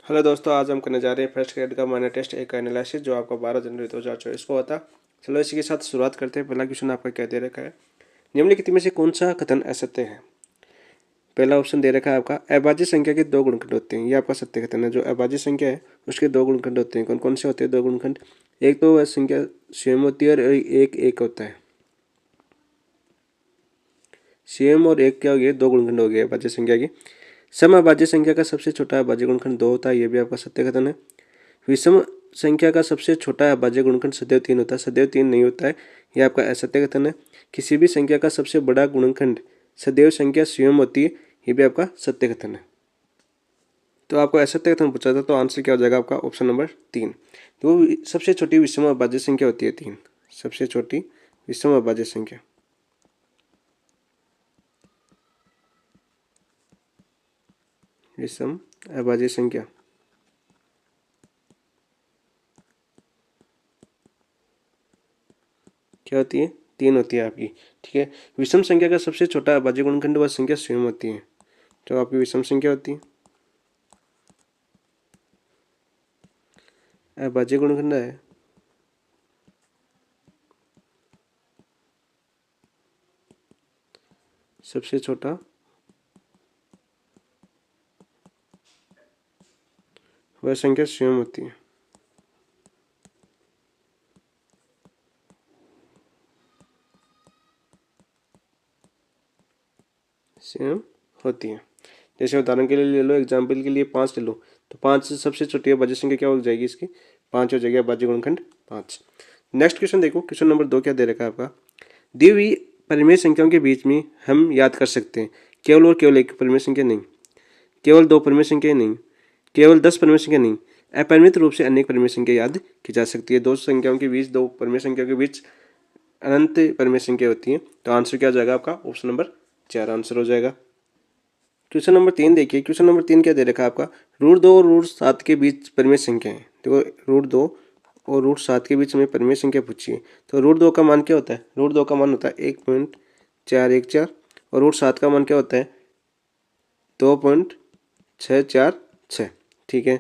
Hello दोस्तों, आज हम करने जा रहे हैं फर्स्ट ग्रेड का माइनर टेस्ट एक एनालिसिस जो आपका 12 जनवरी 2024 को होता। चलो इसी के साथ शुरुआत करते हैं। पहला क्वेश्चन आपका क्या दे रखा है, निम्नलिखित में से कौन सा कथन असत्य है। पहला ऑप्शन दे रखा है आपका अभाज्य संख्या के दो गुणनखंड होते हैं। ये आपका सत्य कथन है। जो अभाज्य संख्या है उसके दो गुणनखंड होते हैं। कौन कौन से होते हैं दो गुणनखंड? एक तो वह संख्या स्वयं होती है और एक एक होता है। स्वयं और एक क्या हो गया? दो गुणनखंड हो गए अभाज्य संख्या की। समअभाज्य संख्या का सबसे छोटा अभाज्य गुणनखंड दो होता है। ये भी आपका सत्य कथन है। विषम संख्या का सबसे छोटा अभाज्य गुणनखंड सदैव तीन होता है। सदैव तीन नहीं होता है, यह आपका असत्य कथन है। किसी भी संख्या का सबसे बड़ा गुणनखंड सदैव संख्या स्वयं होती है। ये भी आपका सत्य कथन है। तो आपको असत्य कथन पूछा था, तो आंसर क्या हो जाएगा आपका? Option number 3। तो सबसे छोटी विषम अभाज्य संख्या होती है 3। सबसे छोटी विषम अभाज्य संख्या, विषम अभाज्य संख्या क्या होती है? 3 होती है आपकी। ठीक है। विषम संख्या का सबसे छोटा अभाज्य गुणनखंड वह संख्या स्वयं होती है। तो आपकी विषम संख्या होती है, अभाज्य गुणनखंड है सबसे छोटा वह संख्या स्वयं होती है। स्वयं होती है। जैसे उदाहरण के लिए ले लो, एग्जाम्पल के लिए 5 ले लो, तो 5 सबसे छोटी अभाज्य संख्या क्या हो जाएगी? इसकी 5 हो जाएगी, अभाज्य गुणनखंड 5। नेक्स्ट क्वेश्चन देखो, क्वेश्चन नंबर 2 क्या दे रखा है आपका? दी हुई परिमेय संख्याओं के बीच में हम याद कर सकते हैं केवल और केवल एक परिमेय संख्या नहीं, केवल दो परिमेय संख्या नहीं, केवल 10 परिमेय संख्या नहीं, अपरिमित रूप से अनेक परिमेय संख्या याद की जा सकती है। दो संख्याओं के बीच, दो परिमेय संख्या के बीच अनंत परिमेय संख्या होती है। तो आंसर क्या हो जाएगा आपका? ऑप्शन नंबर 4 आंसर हो जाएगा। क्वेश्चन नंबर 3 देखिए। क्वेश्चन नंबर 3 क्या दे रखा है आपका? √2 और √7 के बीच परिमेय संख्या है। देखो, √2 और √7 के बीच में परिमेय संख्या पूछी है। तो √2 का मान क्या होता है? √2 का मान होता है 1.414 और √7 का मान क्या होता है? 2.646। ठीक है।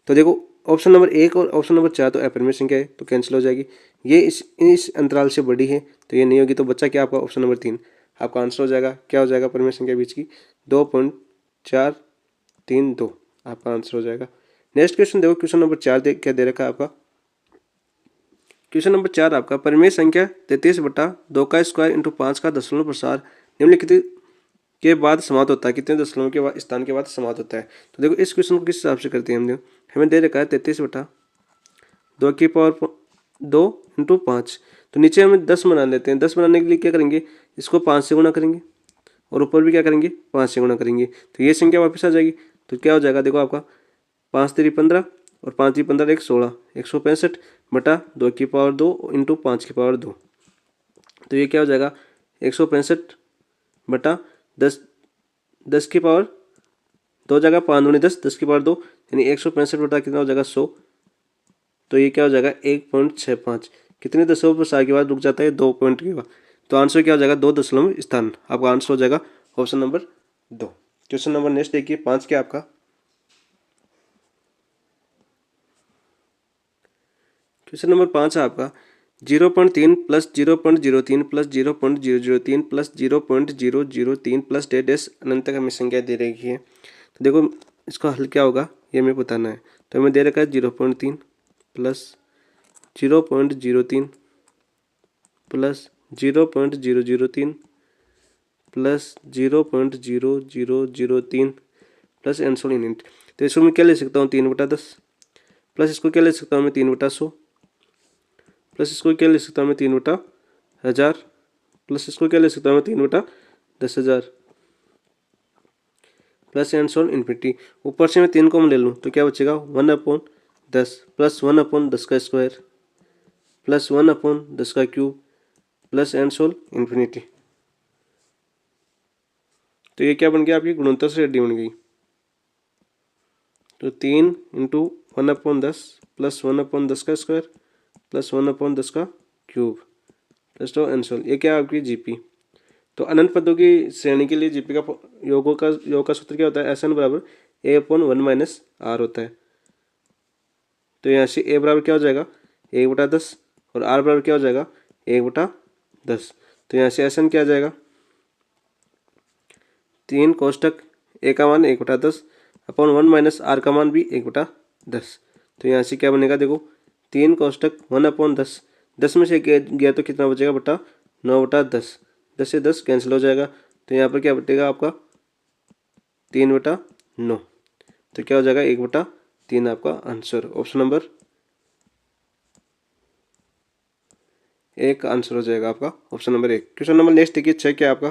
तो देखो, ऑप्शन नंबर 1 और ऑप्शन नंबर 4 तो अपरिमेय संख्या है, तो कैंसिल हो जाएगी। ये इस अंतराल से बड़ी है, तो ये नहीं होगी। तो बच्चा क्या आपका? ऑप्शन नंबर 3 आपका आंसर हो जाएगा। क्या हो जाएगा परिमेय संख्या बीच की? 2.432 आपका आंसर हो जाएगा। नेक्स्ट क्वेश्चन देखो, क्वेश्चन नंबर 4 क्या दे रखा है आपका? क्वेश्चन नंबर 4 आपका परिमेय संख्या 33/2 का स्क्वायर इंटू 5 का दशमलव प्रसार निम्नलिखित के बाद समाप्त होता है। कितने दशमलव के बाद स्थान के बाद समाप्त होता है? तो देखो, इस क्वेश्चन को किस हिसाब से करते हैं हम? देखो, हमें दे रखा है 33/2 इंटू 5। तो नीचे हमें 10 बना लेते हैं। 10 बनाने के लिए क्या करेंगे? इसको 5 से गुणा करेंगे और ऊपर भी क्या करेंगे? 5 से गुणा करेंगे। तो ये संख्या वापस आ जाएगी। तो क्या हो जाएगा? देखो आपका 5 3 15 और 5 3 15 1 16, 165/2 इंटू 5/2। तो ये क्या हो जाएगा? 165/10, 10 की पावर 2 जगह 5 दूनी 10, 10/2, यानी 165 कितना हो जाएगा? 100। तो ये क्या हो जाएगा? 1.65। कितने दशमलव प्रसार के बाद रुक जाता है? 2 पॉइंट के बाद। तो आंसर क्या हो जाएगा? 2 दशमलव स्थान। आपका आंसर हो जाएगा option number 2। Question number next देखिए, 5 क्या आपका? क्वेश्चन नंबर 5 है आपका 0.3 plus 0.03 plus 0.003 plus 0.003 plus dash अनंत तक हमें संख्या दे रखी है। तो देखो, इसका हल क्या होगा ये हमें बताना है। तो हमें दे रखा है 0.3 plus 0.03 plus 0.003 plus 0.0003 plus and unit. तो इसको मैं क्या ले सकता हूँ? 3/10 प्लस इसको क्या ले सकता हूँ मैं? 3/100 प्लस इसको क्या ले सकता हूँ मैं? 3/1000 प्लस इसको क्या ले सकता हूँ मैं? 3/10,000 प्लस एंड सोल इन्फिनिटी। ऊपर से मैं 3 को ले लूँ तो क्या बचेगा? 1/10 प्लस 1/10 का स्क्वायर प्लस 1/10 का क्यूब प्लस एंड सोल इन्फिनिटी। तो ये क्या बन गया? आपकी गुणोत्तर श्रेणी बन गई। तो 3 इंटू 1/10 प्लस 1/10 का स्क्वायर प्लस 1/10 का क्यूब प्लस तो एंड सोल। ये क्या है? आपकी जीपी। तो अनंत पदों की श्रेणी के लिए जीपी का योग का सूत्र क्या होता है? एस एन बराबर A/1 - R होता है। तो यहाँ से ए बराबर क्या हो जाएगा 1/10 और आर बराबर क्या हो जाएगा 1/10। तो यहाँ से एस एन क्या आ जाएगा 3 कोष्टक ए का मान 1/10 अपॉन 1 माइनस आर का मान भी 1/10। तो यहाँ से क्या बनेगा देखो 3 कोष्टक 1/10, 10 में से गया तो कितना बचेगा बटा 9/10, 10 से 10 कैंसिल हो जाएगा। तो यहाँ पर क्या बचेगा आपका 3/9। तो क्या हो जाएगा 1/3 आपका आंसर। ऑप्शन नंबर 1 आंसर हो जाएगा आपका, option number 1। Question number next देखिए 6 क्या आपका।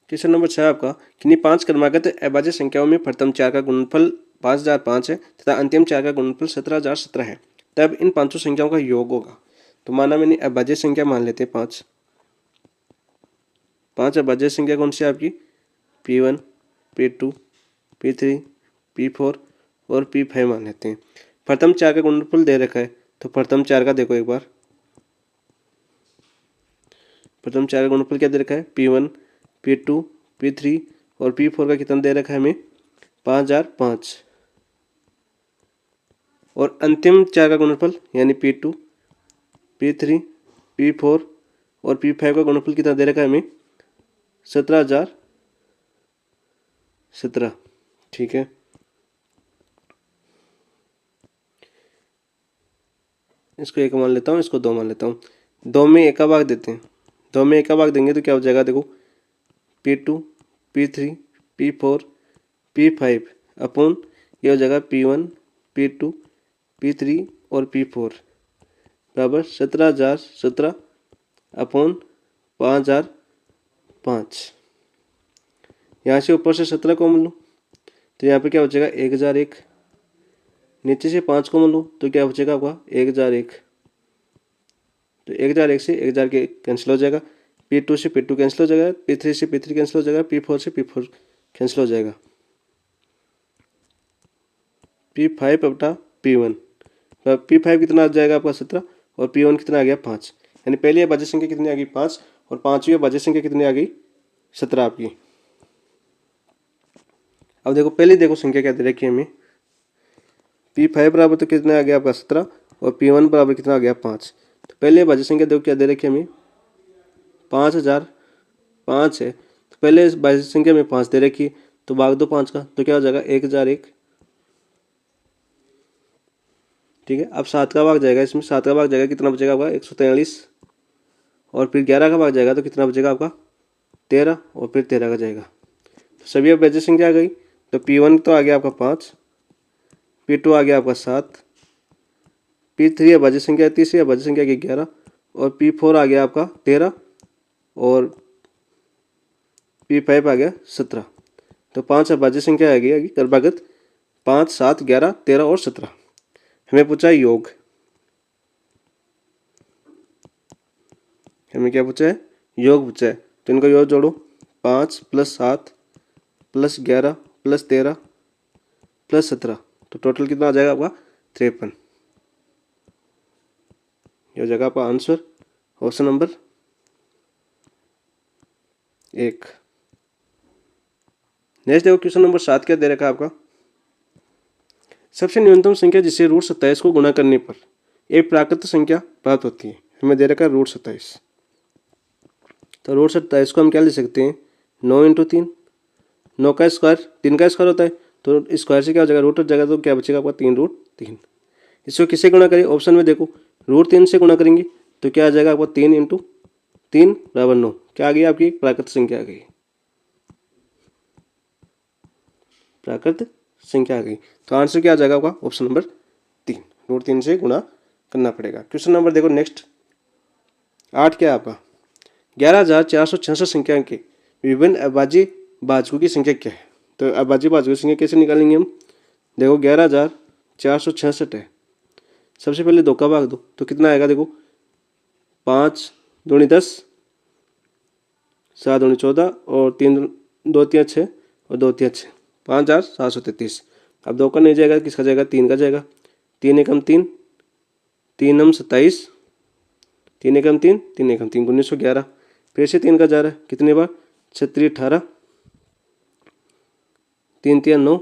क्वेश्चन नंबर 6 आपका किन्हीं 5 क्रमागत अभाज्य संख्याओं में प्रथम 4 का गुणनफल 5005 है तथा अंतिम 4 का गुणनफल 17017 है, तब इन पांचों संख्याओं का योग होगा। तो माना मैंने अभाज्य संख्या मान लेते हैं 5 अभाज्य संख्या कौन सी है आपकी P1 P2 P3 P4 और P5 मान लेते हैं। प्रथम 4 का गुणनफल दे रखा है, तो प्रथम 4 का देखो एक बार, प्रथम 4 का गुणनफल क्या दे रखा है P1 P2 P3 और P4 का कितना दे रखा है हमें 5005। और अंतिम 4 का गुणनफल यानी P2 P3 P4 और P5 का गुणनफल कितना दे रखा है हमें 17017। ठीक है, इसको 1 मान लेता हूँ, इसको 2 मान लेता हूँ। 2 में 1 का भाग देते हैं, 2 में 1 का भाग देंगे तो क्या हो जाएगा देखो P2 P3 P4 P5 upon ये हो जाएगा P1 P2 P3 और P4 बराबर 17017 अपॉन 5005। यहाँ से ऊपर से 17 कॉमन लूँ तो यहाँ पे क्या बचेगा 1001, नीचे से 5 कॉमन लूँ तो क्या बचेगा आपका 1001। तो 1001 से 1000 के कैंसिल हो जाएगा, P2 से P2 कैंसिल हो जाएगा, P3 से P3 कैंसिल हो जाएगा, P4 से P4 कैंसिल हो जाएगा। P5 बटा P1, P5 कितना आ जाएगा आपका 17 और P1 कितना आ गया 5, यानी पहली अभाज्य संख्या कितनी आ गई 5 और पांचवी अभाज्य संख्या कितनी आ गई 17 आपकी। अब देखो पहले देखो संख्या क्या दे रखी है हमें, P5 बराबर तो कितना आ गया आपका 17 और P1 बराबर कितना आ गया 5। तो पहले अभाज्य संख्या देखो क्या दे रखी है हमें 5005 है, तो पहले इस अभाज्य संख्या में 5 दे रखी है तो भाग दो 5 का तो क्या हो जाएगा 1001। ठीक है, अब 7 का भाग जाएगा, इसमें 7 का भाग जाएगा कितना बचेगा आपका 143 और फिर 11 का भाग जाएगा तो कितना बचेगा आपका 13 और फिर 13 का जाएगा। तो सभी अभाज्य संख्या आ गई, तो P1 तो आ गया आपका 5, P2 आ गया आपका 7, P3 अभाज्य संख्या तीसरी अभाज्य संख्या की 11 और P4 आ गया आपका 13 और P5 आ गया 17। तो 5 अभाज्य संख्या आ गई क्रमागत 5 7 11 13 और 17। हमें पूछा है योग, हमें क्या पूछा है योग पूछा है, तो इनका योग जोड़ो 5 + 7 + 11 + 13 + 17, तो टोटल कितना आ जाएगा आपका 53। ये हो जाएगा आपका आंसर, ऑप्शन नंबर 1। नेक्स्ट देखो क्वेश्चन नंबर 7 क्या दे रखा है आपका, सबसे न्यूनतम संख्या जिसे √27 को गुणा करने पर एक प्राकृत संख्या प्राप्त होती है, हमें दे रखा है √27। तो √27 को हम क्या ले सकते हैं 9 × 3, 9 का स्क्वायर 3 का स्क्वायर होता है, तो स्क्वायर से क्या हो जाएगा रूट हट जाएगा तो क्या बचेगा आपका 3√3। इसको किससे गुणा करें, ऑप्शन में देखो √3 से गुणा करेंगे तो क्या आ जाएगा आपका 3 × 3 = 9, क्या आ गई आपकी प्राकृत संख्या आ गई, प्राकृत संख्या आ गई। तो आंसर क्या आ जाएगा आपका ऑप्शन नंबर 3, √3 से गुणा करना पड़ेगा। क्वेश्चन नंबर देखो नेक्स्ट 8 क्या है आपका, 11466 संख्या के विभिन्न अभाज्य भाजकों की संख्या क्या है। तो अभाज्य भाजकों की संख्या कैसे निकालेंगे हम, देखो 11466 है, सबसे पहले 2 का भाग दो तो कितना आएगा देखो 5 दूनी 10 7 दूनी 14 और 3 2 3 6 और 2 3 6 5733। अब 2 का नहीं जाएगा, किसका जाएगा 3 का जाएगा, 3 एकम 3 3 हम 27 3 एकम 3 3 एकम 3 1911, फिर से 3 का जा रहा है कितने बार 36 18 3 3 9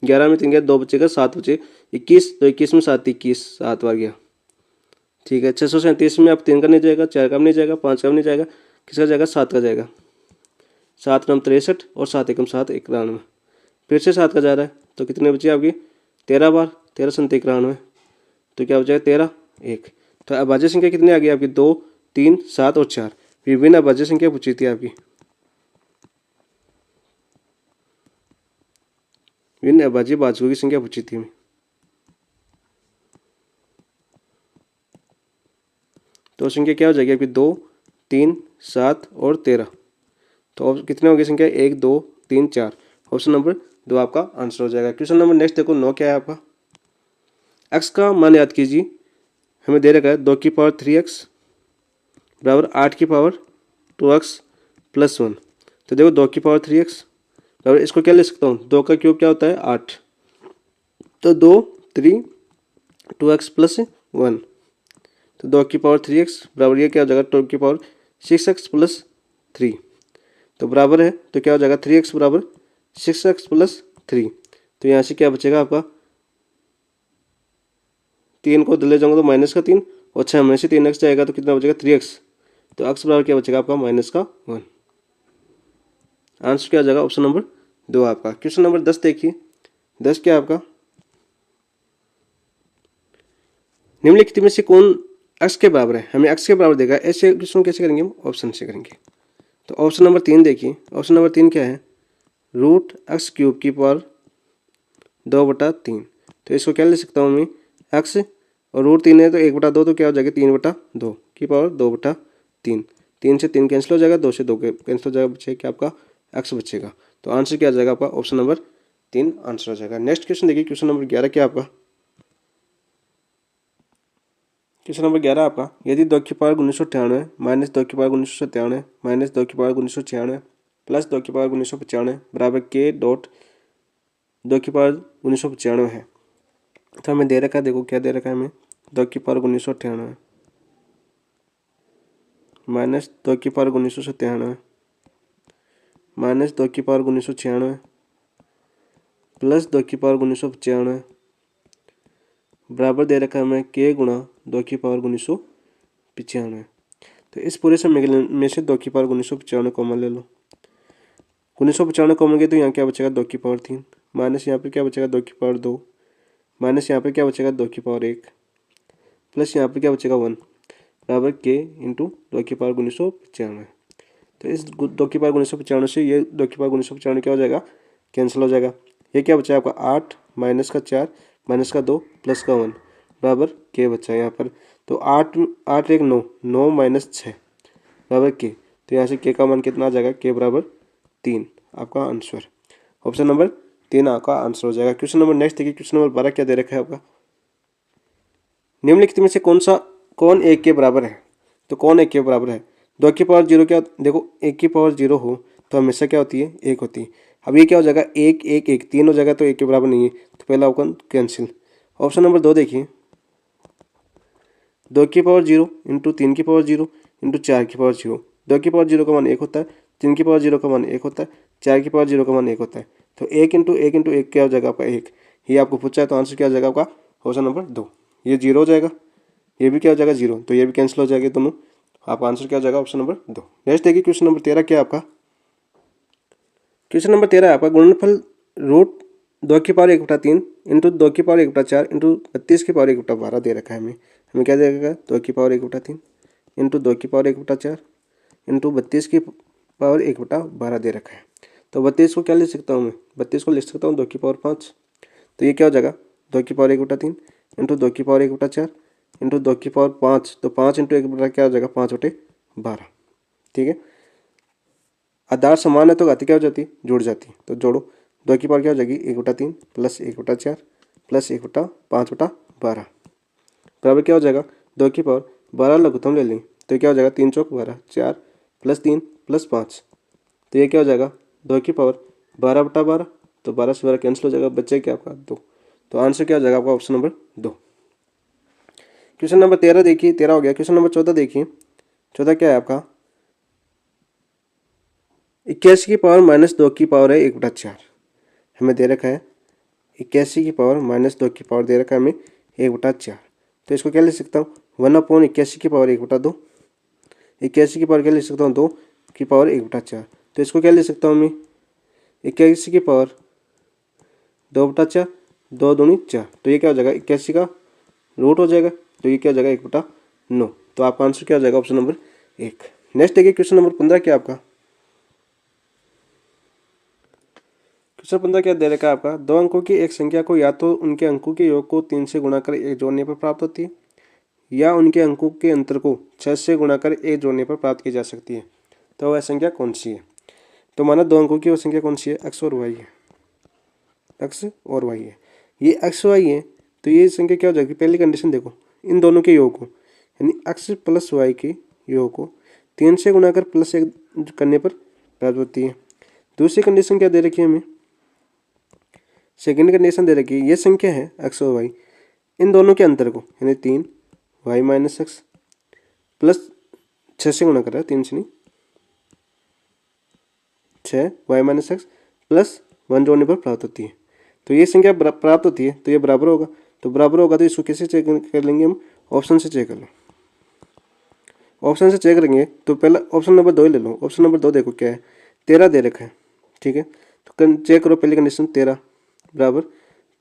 11 में 3 गया, 2 बचेगा, 7 बचे, 21, तो 21 में 7 21, 7 बार गया। ठीक है, 637 में अब 3 का नहीं जाएगा, 4 का भी नहीं जाएगा, 5 का भी नहीं जाएगा, किसका जाएगा, 7 का जाएगा। 7 नम 63 और 7 एकम 7 91। फिर से 7 का जा रहा है, तो कितने बचे आपकी, 13 बार, 13 संत 91, तो क्या बचेगा 13 1। तो अभाज्य संख्या कितनी आ गई आपकी, 2 3 7 और 4। विभिन्न अभाज्य संख्या पूछी थी आपकी, विभिन्न अभाज्य भाजकों की संख्या पूछी थी। तो संख्या क्या हो जाएगी आपकी, 2 3 7 और 13। तो अब कितने होगी संख्या, 1 2 3 4। ऑप्शन नंबर 2 आपका आंसर हो जाएगा। क्वेश्चन नंबर नेक्स्ट देखो, 9 क्या है आपका, x का मान याद कीजिए, हमें दे रखा है 2 की पावर 3x बराबर 8 की पावर 2x प्लस 1। तो देखो 2 की पावर 3x बराबर, इसको क्या ले सकता हूँ, 2 का क्यूब क्या होता है 8, तो 2 3 2x प्लस 1, तो 2 की पावर 3x बराबर ये क्या हो जाएगा 2 की पावर 6x प्लस 3, तो बराबर है, तो क्या हो जाएगा 3x बराबर 6x प्लस 3। तो यहाँ से क्या बचेगा आपका, 3 को ले जाऊंगा तो माइनस का 3, और 6 में से 3x जाएगा तो कितना बचेगा 3x, तो x बराबर क्या बचेगा आपका माइनस का 1। आंसर क्या हो जाएगा, ऑप्शन नंबर 2 आपका। क्वेश्चन नंबर 10 देखिए, 10 क्या आपका, निम्नलिखित में से कौन x के बराबर है, हमें x के बराबर देगा, ऐसे क्वेश्चन कैसे करेंगे हम, ऑप्शन से करेंगे। तो ऑप्शन नंबर 3 देखिए, ऑप्शन नंबर 3 क्या है, रूट एक्स क्यूब की पावर 2/3। तो इसको क्या ले सकता हूँ मैं, x और रूट 3 है तो 1/2, तो क्या हो जाएगा 3/2 की पावर 2/3। 3 से 3 कैंसिल हो जाएगा, 2 से 2 कैंसिल हो जाएगा, बचेगा क्या आपका x बचेगा। तो आंसर क्या आ जाएगा आपका, ऑप्शन नंबर 3 आंसर हो जाएगा। नेक्स्ट क्वेश्चन देखिए, क्वेश्चन नंबर 11 क्या आपका, क्वेश्चन नंबर 11 आपका, यदि 2 की पावर 1998 माइनस 2 की पावर 1997 माइनस 2 की पावर 1996 प्लस 2 की पावर 1995 बराबर के डॉट 2 की पावर 1995 है, तो हमें दे रखा है, देखो क्या दे रखा है हमें, 2 की पावर 1998 माइनस 2 की पावर 1997 माइनस 2 की पावर 1996 प्लस 2 की पावर 1995 बराबर दे रखा है हमें के गुणा 2 की पावर 1995। तो इस पूरे से में से 2 की पावर 1995 कॉमन ले लो, 1995 कॉमन गए तो यहाँ क्या बचेगा 2 की पावर 3, माइनस यहाँ पे क्या बचेगा 2 की पावर 2, माइनस यहाँ पे क्या बचेगा 2 की पावर 1, प्लस यहाँ पे क्या बचेगा 1 बराबर के इंटू 2 की पावर 1995। तो इस 2 की पावर 1995 से ये 2 की पावर 1995 क्या हो जाएगा, कैंसिल हो जाएगा। ये क्या बचा आपका 8 माइनस का 4 माइनस का 2 प्लस का 1 बराबर के बचा है यहाँ पर। तो 8 8 1 9 9 माइनस 6 बराबर के, तो यहाँ से के का मान कितना आ जाएगा, के बराबर 3 आपका आंसर। ऑप्शन नंबर 3 आपका आंसर हो जाएगा। क्वेश्चन नंबर नेक्स्ट देखिए, क्वेश्चन नंबर 12 क्या दे रखा है आपका, निम्नलिखित में से कौन 1 के बराबर है, तो कौन 1 के बराबर है, 2 की पावर 0 क्या, देखो 1 की पावर 0 हो तो हमेशा क्या होती है 1 होती है। अब ये क्या हो जाएगा 1 1 1 3 हो जाएगा, तो 1 के बराबर नहीं है, तो पहला ऑप्शन कैंसिल। ऑप्शन नंबर 2 देखिए, 2 की पावर 0 इंटू 3 की पावर 0 इंटू 4 की पावर 0, 2 की पावर 0 का मान 1 होता है, 3 की पावर 0 का मान 1 होता है, 4 की पावर 0 का मान 1 होता है। तो 1 इंटू 1 इंटू 1 क्या हो जाएगा आपका 1, ये आपको पूछा है, तो आंसर क्या हो जाएगा आपका ऑप्शन नंबर 2। ये 0 हो जाएगा, ये भी क्या हो जाएगा 0, तो ये भी कैंसिल हो जाएगा दोनों, आपका आंसर क्या हो जाएगा ऑप्शन नंबर 2। नेक्स्ट देखिए, क्वेश्चन नंबर 13 क्या है आपका, क्वेश्चन नंबर 13 है आपका, गुणनफल रूट 2 की पावर 1/3 इंटू 2 की पावर 1/4 इंटू 32 की पावर 1/12 दे रखा है हमें। हमें क्या देगा 2 की पावर 1/3 इंटू 2 की पावर 1/4 इंटू 32 की पावर 1/12 दे रखा है। तो 32 को क्या लिख सकता हूँ मैं, 32 को लिख सकता हूँ 2 की पावर 5। तो ये क्या हो जाएगा 2 की पावर 1/3 इंटू 2 की पावर 1/4 इंटू 2 की पावर 5, तो 5 इंटू 1/12 क्या हो जाएगा 5/12। ठीक है, आधार समान है तो घाती क्या हो जाती, जुड़ जाती, तो जोड़ो 2 की पावर क्या हो जाएगी 1/3 प्लस 1/4 प्लस 1/5/12 बराबर क्या हो जाएगा 2 की पावर 12 लघुत्तम ले लें, तो क्या हो जाएगा 3 चौक 12 4 प्लस 3 प्लस 5, तो ये क्या हो जाएगा 2 की पावर 12/12, तो 12 से 12 कैंसिल हो जाएगा, बच्चे क्या आपका 2। तो आंसर क्या हो जाएगा आपका ऑप्शन नंबर 2। क्वेश्चन नंबर 13 देखिए, 13 हो गया। क्वेश्चन नंबर 14 देखिए, 14 क्या है आपका, 81 की पावर -2 की पावर है 1/4। हमें दे रखा है 81 की पावर -2 की पावर दे रखा है हमें 1/4। तो इसको क्या लिख सकता हूँ, 1/81 की पावर 1/2। 81 की पावर क्या लिख सकता हूँ, 2 की पावर 1/4। तो इसको क्या लिख सकता हूँ मैं, 81 की पावर 2/4, 2 दूनी 4। तो ये क्या हो जाएगा, 81 का रूट हो जाएगा। तो ये क्या हो जाएगा, 1/9। तो आपका आंसर क्या हो जाएगा, ऑप्शन नंबर 1। नेक्स्ट देखिए क्वेश्चन नंबर 15 क्या आपका। क्वेश्चन 15 क्या दे रखा है आपका, 2 अंकों की एक संख्या को या तो उनके अंकों के योग को 3 से गुणा कर 1 जोड़ने पर प्राप्त होती है, या उनके अंकों के अंतर को 6 से गुणा कर 1 जोड़ने पर प्राप्त की जा सकती है। तो वह संख्या कौन सी है। तो माना 2 अंकों की वो संख्या कौन सी है, एक्स और वाई है। एक्स और वाई है, ये एक्स वाई है। तो ये संख्या क्या हो जाएगी, पहली कंडीशन देखो, इन दोनों के योग को, यानी एक्स प्लस वाई के योग को 3 से गुणा कर +1 करने पर प्राप्त होती है। दूसरी कंडीशन क्या दे रखी है हमें, सेकेंड कंडीशन दे रखी है, ये संख्या है एक्स और वाई, इन दोनों के अंतर को, यानी 3 वाई माइनस एक्स प्लस 6 से गुणा कर रहा है, 3 से नहीं, 6 वाई माइनस एक्स प्लस 1 जोड़ने पर प्राप्त होती है। तो ये संख्या प्राप्त होती है, तो ये बराबर होगा। तो बराबर होगा तो इसको कैसे चेक कर लेंगे हम, ऑप्शन से चेक कर लो। ऑप्शन से चेक करेंगे तो पहला ऑप्शन नंबर 2 ही ले लो। ऑप्शन नंबर 2 देखो क्या है, 13 दे रखा है, ठीक है। तो चेक करो पहली कंडीशन, 13 बराबर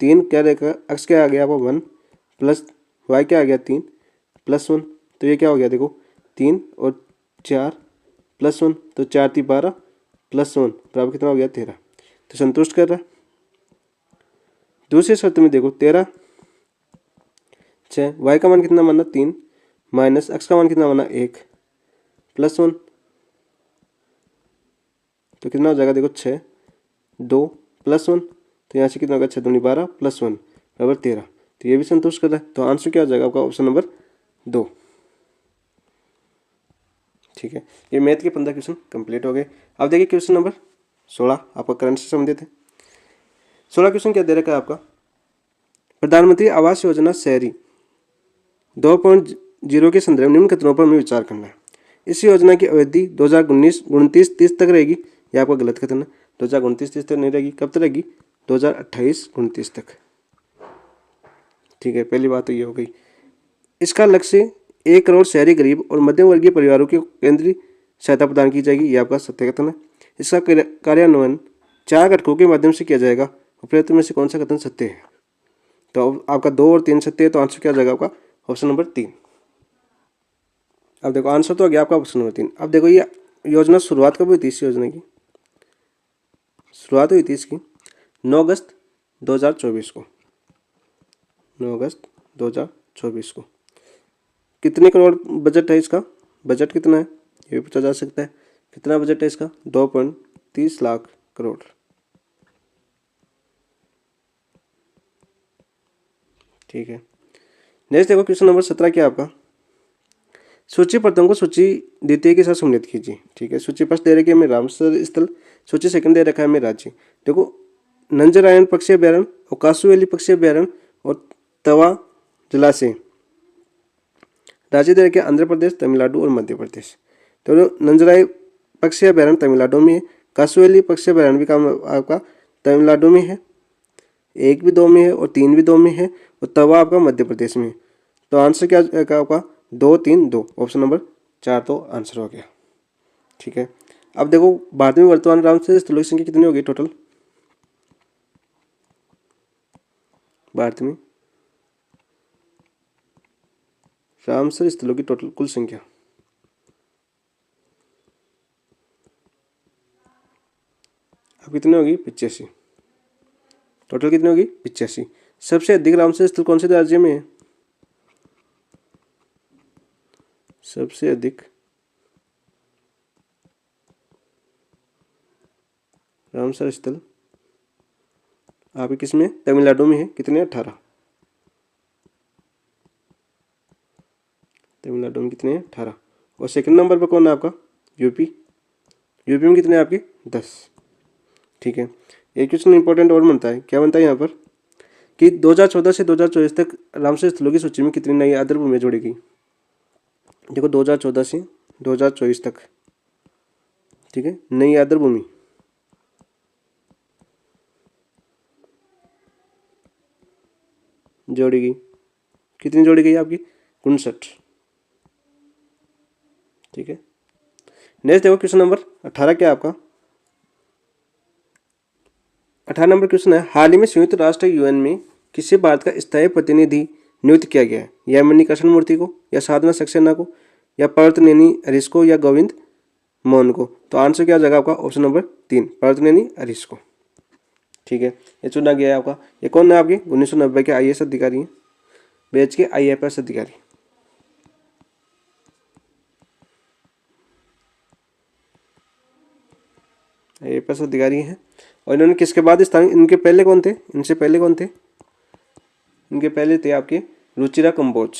3 क्या देखा, एक्स क्या आ गया आपका 1 प्लस वाई क्या आ गया 3 प्लस 1। तो ये क्या हो गया देखो, 3 और 4 प्लस 1, तो 4 3 12 प्लस 1 बराबर कितना हो गया 13। तो संतुष्ट कर रहा है। दूसरी शर्त में देखो 13 6 वाई का मान कितना माना 3 माइनस एक्स का मान कितना माना 1 प्लस 1, तो कितना हो जाएगा देखो 6 2 प्लस 1। तो यहाँ से कितना होगा, 6 दूनी 12 प्लस 1 बराबर 13। तो ये भी संतुष्ट कर रहा है। तो आंसर क्या हो जाएगा आपका, ऑप्शन नंबर 2। ठीक है, ये मैथ के 15 क्वेश्चन कंप्लीट हो गए। अब देखिए क्वेश्चन नंबर 16 आपका करंट से संबंधित है। 16 क्वेश्चन क्या दे रखा है आपका, प्रधानमंत्री आवास योजना शहरी 2.0 के संदर्भ निम्न कथनों पर हमें विचार करना है। इस योजना की अवधि 2019-29-30 तक रहेगी। यह आपका गलत कथन है, 2029-30 तक नहीं रहेगी। कब तक रहेगी, 2028-29 तक। ठीक है, पहली बात तो ये हो गई। इसका लक्ष्य 1 करोड़ शहरी गरीब और मध्यम वर्गीय परिवारों को केंद्रीय सहायता प्रदान की जाएगी। यह आपका सत्य कथन है। इसका कार्यान्वयन 4 घटकों के माध्यम से किया जाएगा। उपरोक्त में से कौन सा कथन सत्य है। तो आपका 2 और 3 सत्य है, तो आंसर क्या हो जाएगा आपका, ऑप्शन नंबर 3। अब देखो आंसर तो आ गया आपका ऑप्शन नंबर 3। अब देखो ये योजना शुरुआत कब हुई थी, इस योजना की शुरुआत हुई थी इसकी 9 अगस्त 2024 को। 9 अगस्त 2024 को। कितने करोड़ बजट है इसका, बजट कितना है ये भी पूछा जा सकता है। कितना बजट है इसका, 2.30 लाख करोड़। ठीक है, नेक्स्ट देखो क्वेश्चन नंबर 17 क्या आपका, सूची प्रथम को सूची द्वितीय के साथ सम्मिलित कीजिए। ठीक है, सूची फर्स्ट दे रखी है हमें रामसर स्थल, सूची सेकंड दे रखा है हमें राज्य। देखो नंजरायण पक्षी अभ्यारण्य और कासुवेली पक्षी अभ्यारण्य और तवा जलाशय, राज्य दे रखे आंध्र प्रदेश, तमिलनाडु और मध्य प्रदेश। तो नंजराई पक्षी अभ्यारण्य तमिलनाडु में है, कासुवेली पक्षी अभ्यारण्य भी काम आपका तमिलनाडु में है, 1 भी 2 में है और 3 भी 2 में है, और तवा आपका मध्य प्रदेश में है। तो आंसर क्या आपका 2 3 2, ऑप्शन नंबर 4 तो आंसर हो गया। ठीक है, अब देखो भारत में वर्तमान रामसर स्थलों की संख्या कितनी होगी टोटल, भारत में रामसर स्थलों की टोटल कुल संख्या अब कितनी होगी, 85। टोटल कितनी होगी, 85। सबसे अधिक रामसर स्थल कौन से राज्य में है, सबसे अधिक रामसर स्थल आपके किसमें, तमिलनाडु में है। कितने, 18। तमिलनाडु में कितने हैं, 18। और सेकंड नंबर पर कौन है आपका, यूपी। यूपी में कितने आपके, 10। ठीक है, एक क्वेश्चन इंपॉर्टेंट और बनता है, क्या बनता है यहाँ पर कि 2014 से 2024 तक रामसर स्थलों की सूची में कितनी नई आर्द्र भूमि जोड़ी गई। देखो 2014 से 2024 तक, ठीक है, नई आर्द्र भूमि जोड़ी गई। कितनी जोड़ी गई आपकी? 59। ठीक है। नेक्स्ट देखो क्वेश्चन नंबर 18 क्या है आपका? 18 नंबर क्वेश्चन है, हाल ही में संयुक्त राष्ट्र यूएन में किसी भारत का स्थायी प्रतिनिधि नियुक्त किया गया है? या मणि कृष्णमूर्ति को, या साधना सक्सेना को, या पर्वतनेनी हरीश को, या गोविंद मोहन को? तो आंसर क्या हो जाएगा आपका? ऑप्शन नंबर 3, पर्वतनेनी हरीश को। ठीक है, ये चुना गया है आपका। ये कौन है आपके? 1990 के आईएएस अधिकारी हैं, बैच के आईएफएस अधिकारी। आईएफएस अधिकारी हैं। और इन्होंने किसके बाद स्थान, इनके पहले कौन थे? इनसे पहले कौन थे? इनके पहले थे आपके रुचिरा कंबोज।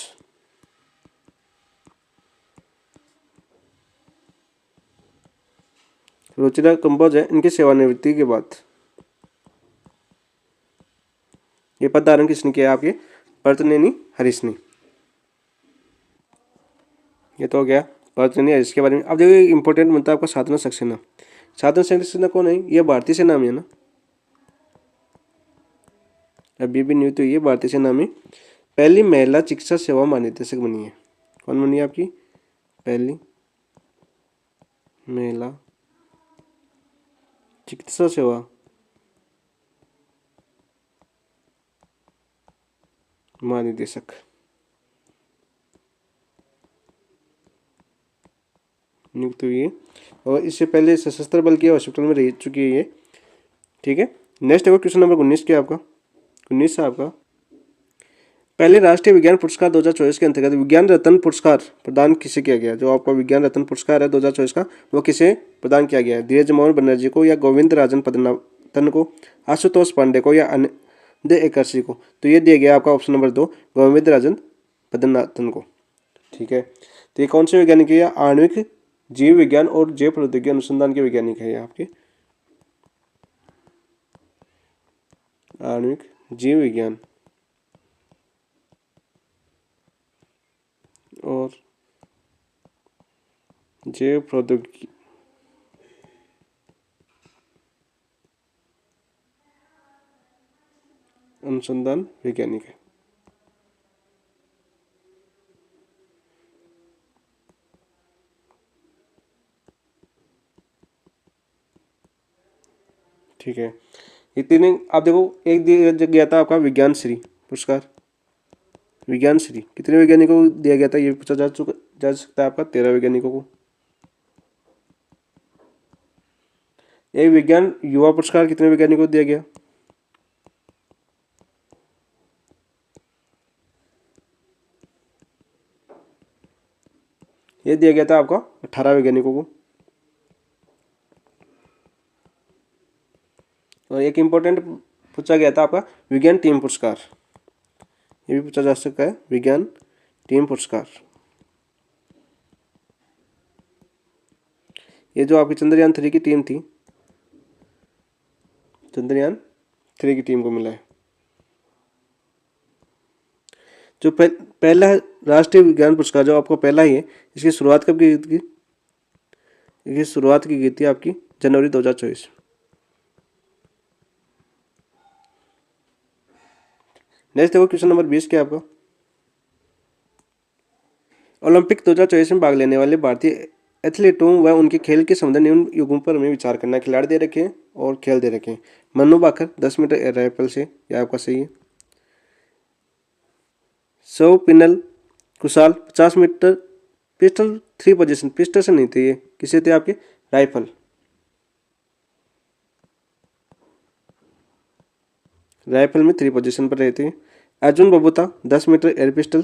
रुचिरा कंबोज है इनकी सेवानिवृत्ति के बाद। ये पद धारण किसने किया आपके? पर्वतनेनी हरीश ने। ये तो हो गया पर्वतनेनी हरीश के बारे में। अब देखो इंपॉर्टेंट मुद्दा आपका साधना सक्सेना। साधना सक्सेना कौन है? ये भारतीय सेना में है ना, अभी भी नियुक्त हुई है भारतीय सेना में। पहली महिला चिकित्सा सेवा महानिदेशक बनी है। कौन बनी है आपकी? पहली महिला चिकित्सा सेवा महानिदेशक। नियुक्त हुई है और इससे पहले सशस्त्र बल के हॉस्पिटल में रह चुकी है ये। ठीक है। नेक्स्ट है क्वेश्चन नंबर 19 क्या आपका? 19 है आपका, पहले राष्ट्रीय विज्ञान पुरस्कार 2024 के अंतर्गत विज्ञान रत्न पुरस्कार प्रदान किसे किया गया? जो आपका विज्ञान रत्न पुरस्कार है 2024 का, वो किसे प्रदान किया गया है? धीरज मोहन बनर्जी को, या गोविंद राजन पद्मनाभन को, आशुतोष पांडे को, या अनंत एकर्षि को? तो ये दिया गया आपका ऑप्शन नंबर 2, गोविंद राजन पद्मनाभन को। ठीक है। तो ये कौन से वैज्ञानिक है? आणविक जीव विज्ञान और जैव प्रौद्योगिकी अनुसंधान के वैज्ञानिक है ये आपके। आणविक जीव विज्ञान और जैव प्रौद्योगिकी अनुसंधान वैज्ञानिक है। ठीक है। ये तीन आप देखो, एक दिया गया था आपका विज्ञान श्री पुरस्कार। विज्ञान श्री कितने वैज्ञानिकों को दिया गया था? ये पूछा जा सकता है आपका 13 वैज्ञानिकों को। एक विज्ञान युवा पुरस्कार कितने वैज्ञानिकों को दिया गया? ये दिया गया था आपका 18 वैज्ञानिकों को। और एक इंपॉर्टेंट पूछा गया था आपका विज्ञान टीम पुरस्कार। ये भी पूछा जा सकता है, विज्ञान टीम पुरस्कार। ये जो आपकी चंद्रयान 3 की टीम थी, चंद्रयान 3 की टीम को मिला है। जो पहला राष्ट्रीय विज्ञान पुरस्कार जो आपको पहला ही है, इसकी शुरुआत कब की थी? इसकी शुरुआत की गई थी आपकी जनवरी 2024। नेक्स्ट देखो क्वेश्चन नंबर 20 क्या आपका? ओलंपिक 2024 में भाग लेने वाले भारतीय एथलीटों व उनके खेल के संबंध निम्न युगों पर हमें विचार करना। खिलाड़ी दे रखे हैं और खेल दे रखे हैं। Manu Bhaker 10 metre air rifle से, यह आपका सही है। Swapnil Kusale 50 metre pistol 3 position, pistol से नहीं थे ये, किसे थे आपके? राइफल। राइफल में 3 पोजीशन पर रहते हैं। Arjun Babuta 10 metre air pistol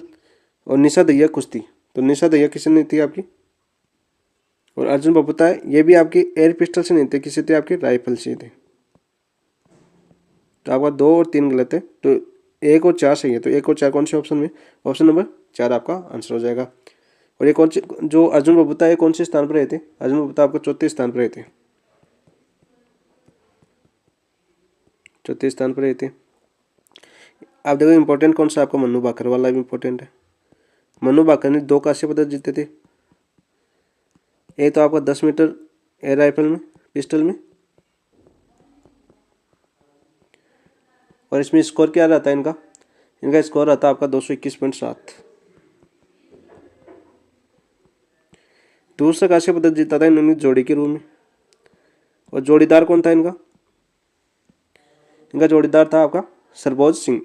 और निशा दहिया कुश्ती। तो निशा दहिया किसे नहीं थी आपकी? और अर्जुन बबूता ये भी आपके एयर पिस्टल से नहीं थे, किसी थे आपके? राइफल से थे। तो आपका 2 और 3 गलत है, तो 1 और 4 सही है। तो 1 और 4 कौन से ऑप्शन में? ऑप्शन नंबर 4 आपका आंसर हो जाएगा। और ये कौन से, जो अर्जुन बबूता है कौन से स्थान पर रहते? अर्जुन बबूता आपको चौथे स्थान पर रहते, चौथे स्थान पर रहते। आप देखो इंपॉर्टेंट कौन सा आपका? मनु भाकर वाला भी इंपॉर्टेंट है। मनु भाकर ने 2 कांस्य पदक जीते थे। एक तो आपका 10 मीटर एयर राइफल में, पिस्टल में, और इसमें स्कोर क्या रहता है इनका? इनका स्कोर आता है आपका 221.7। दूसरा कांस्य पदक जीता था इन्होंने जोड़ी के रूप में। और जोड़ीदार कौन था इनका? इनका जोड़ीदार था आपका सरबोज सिंह।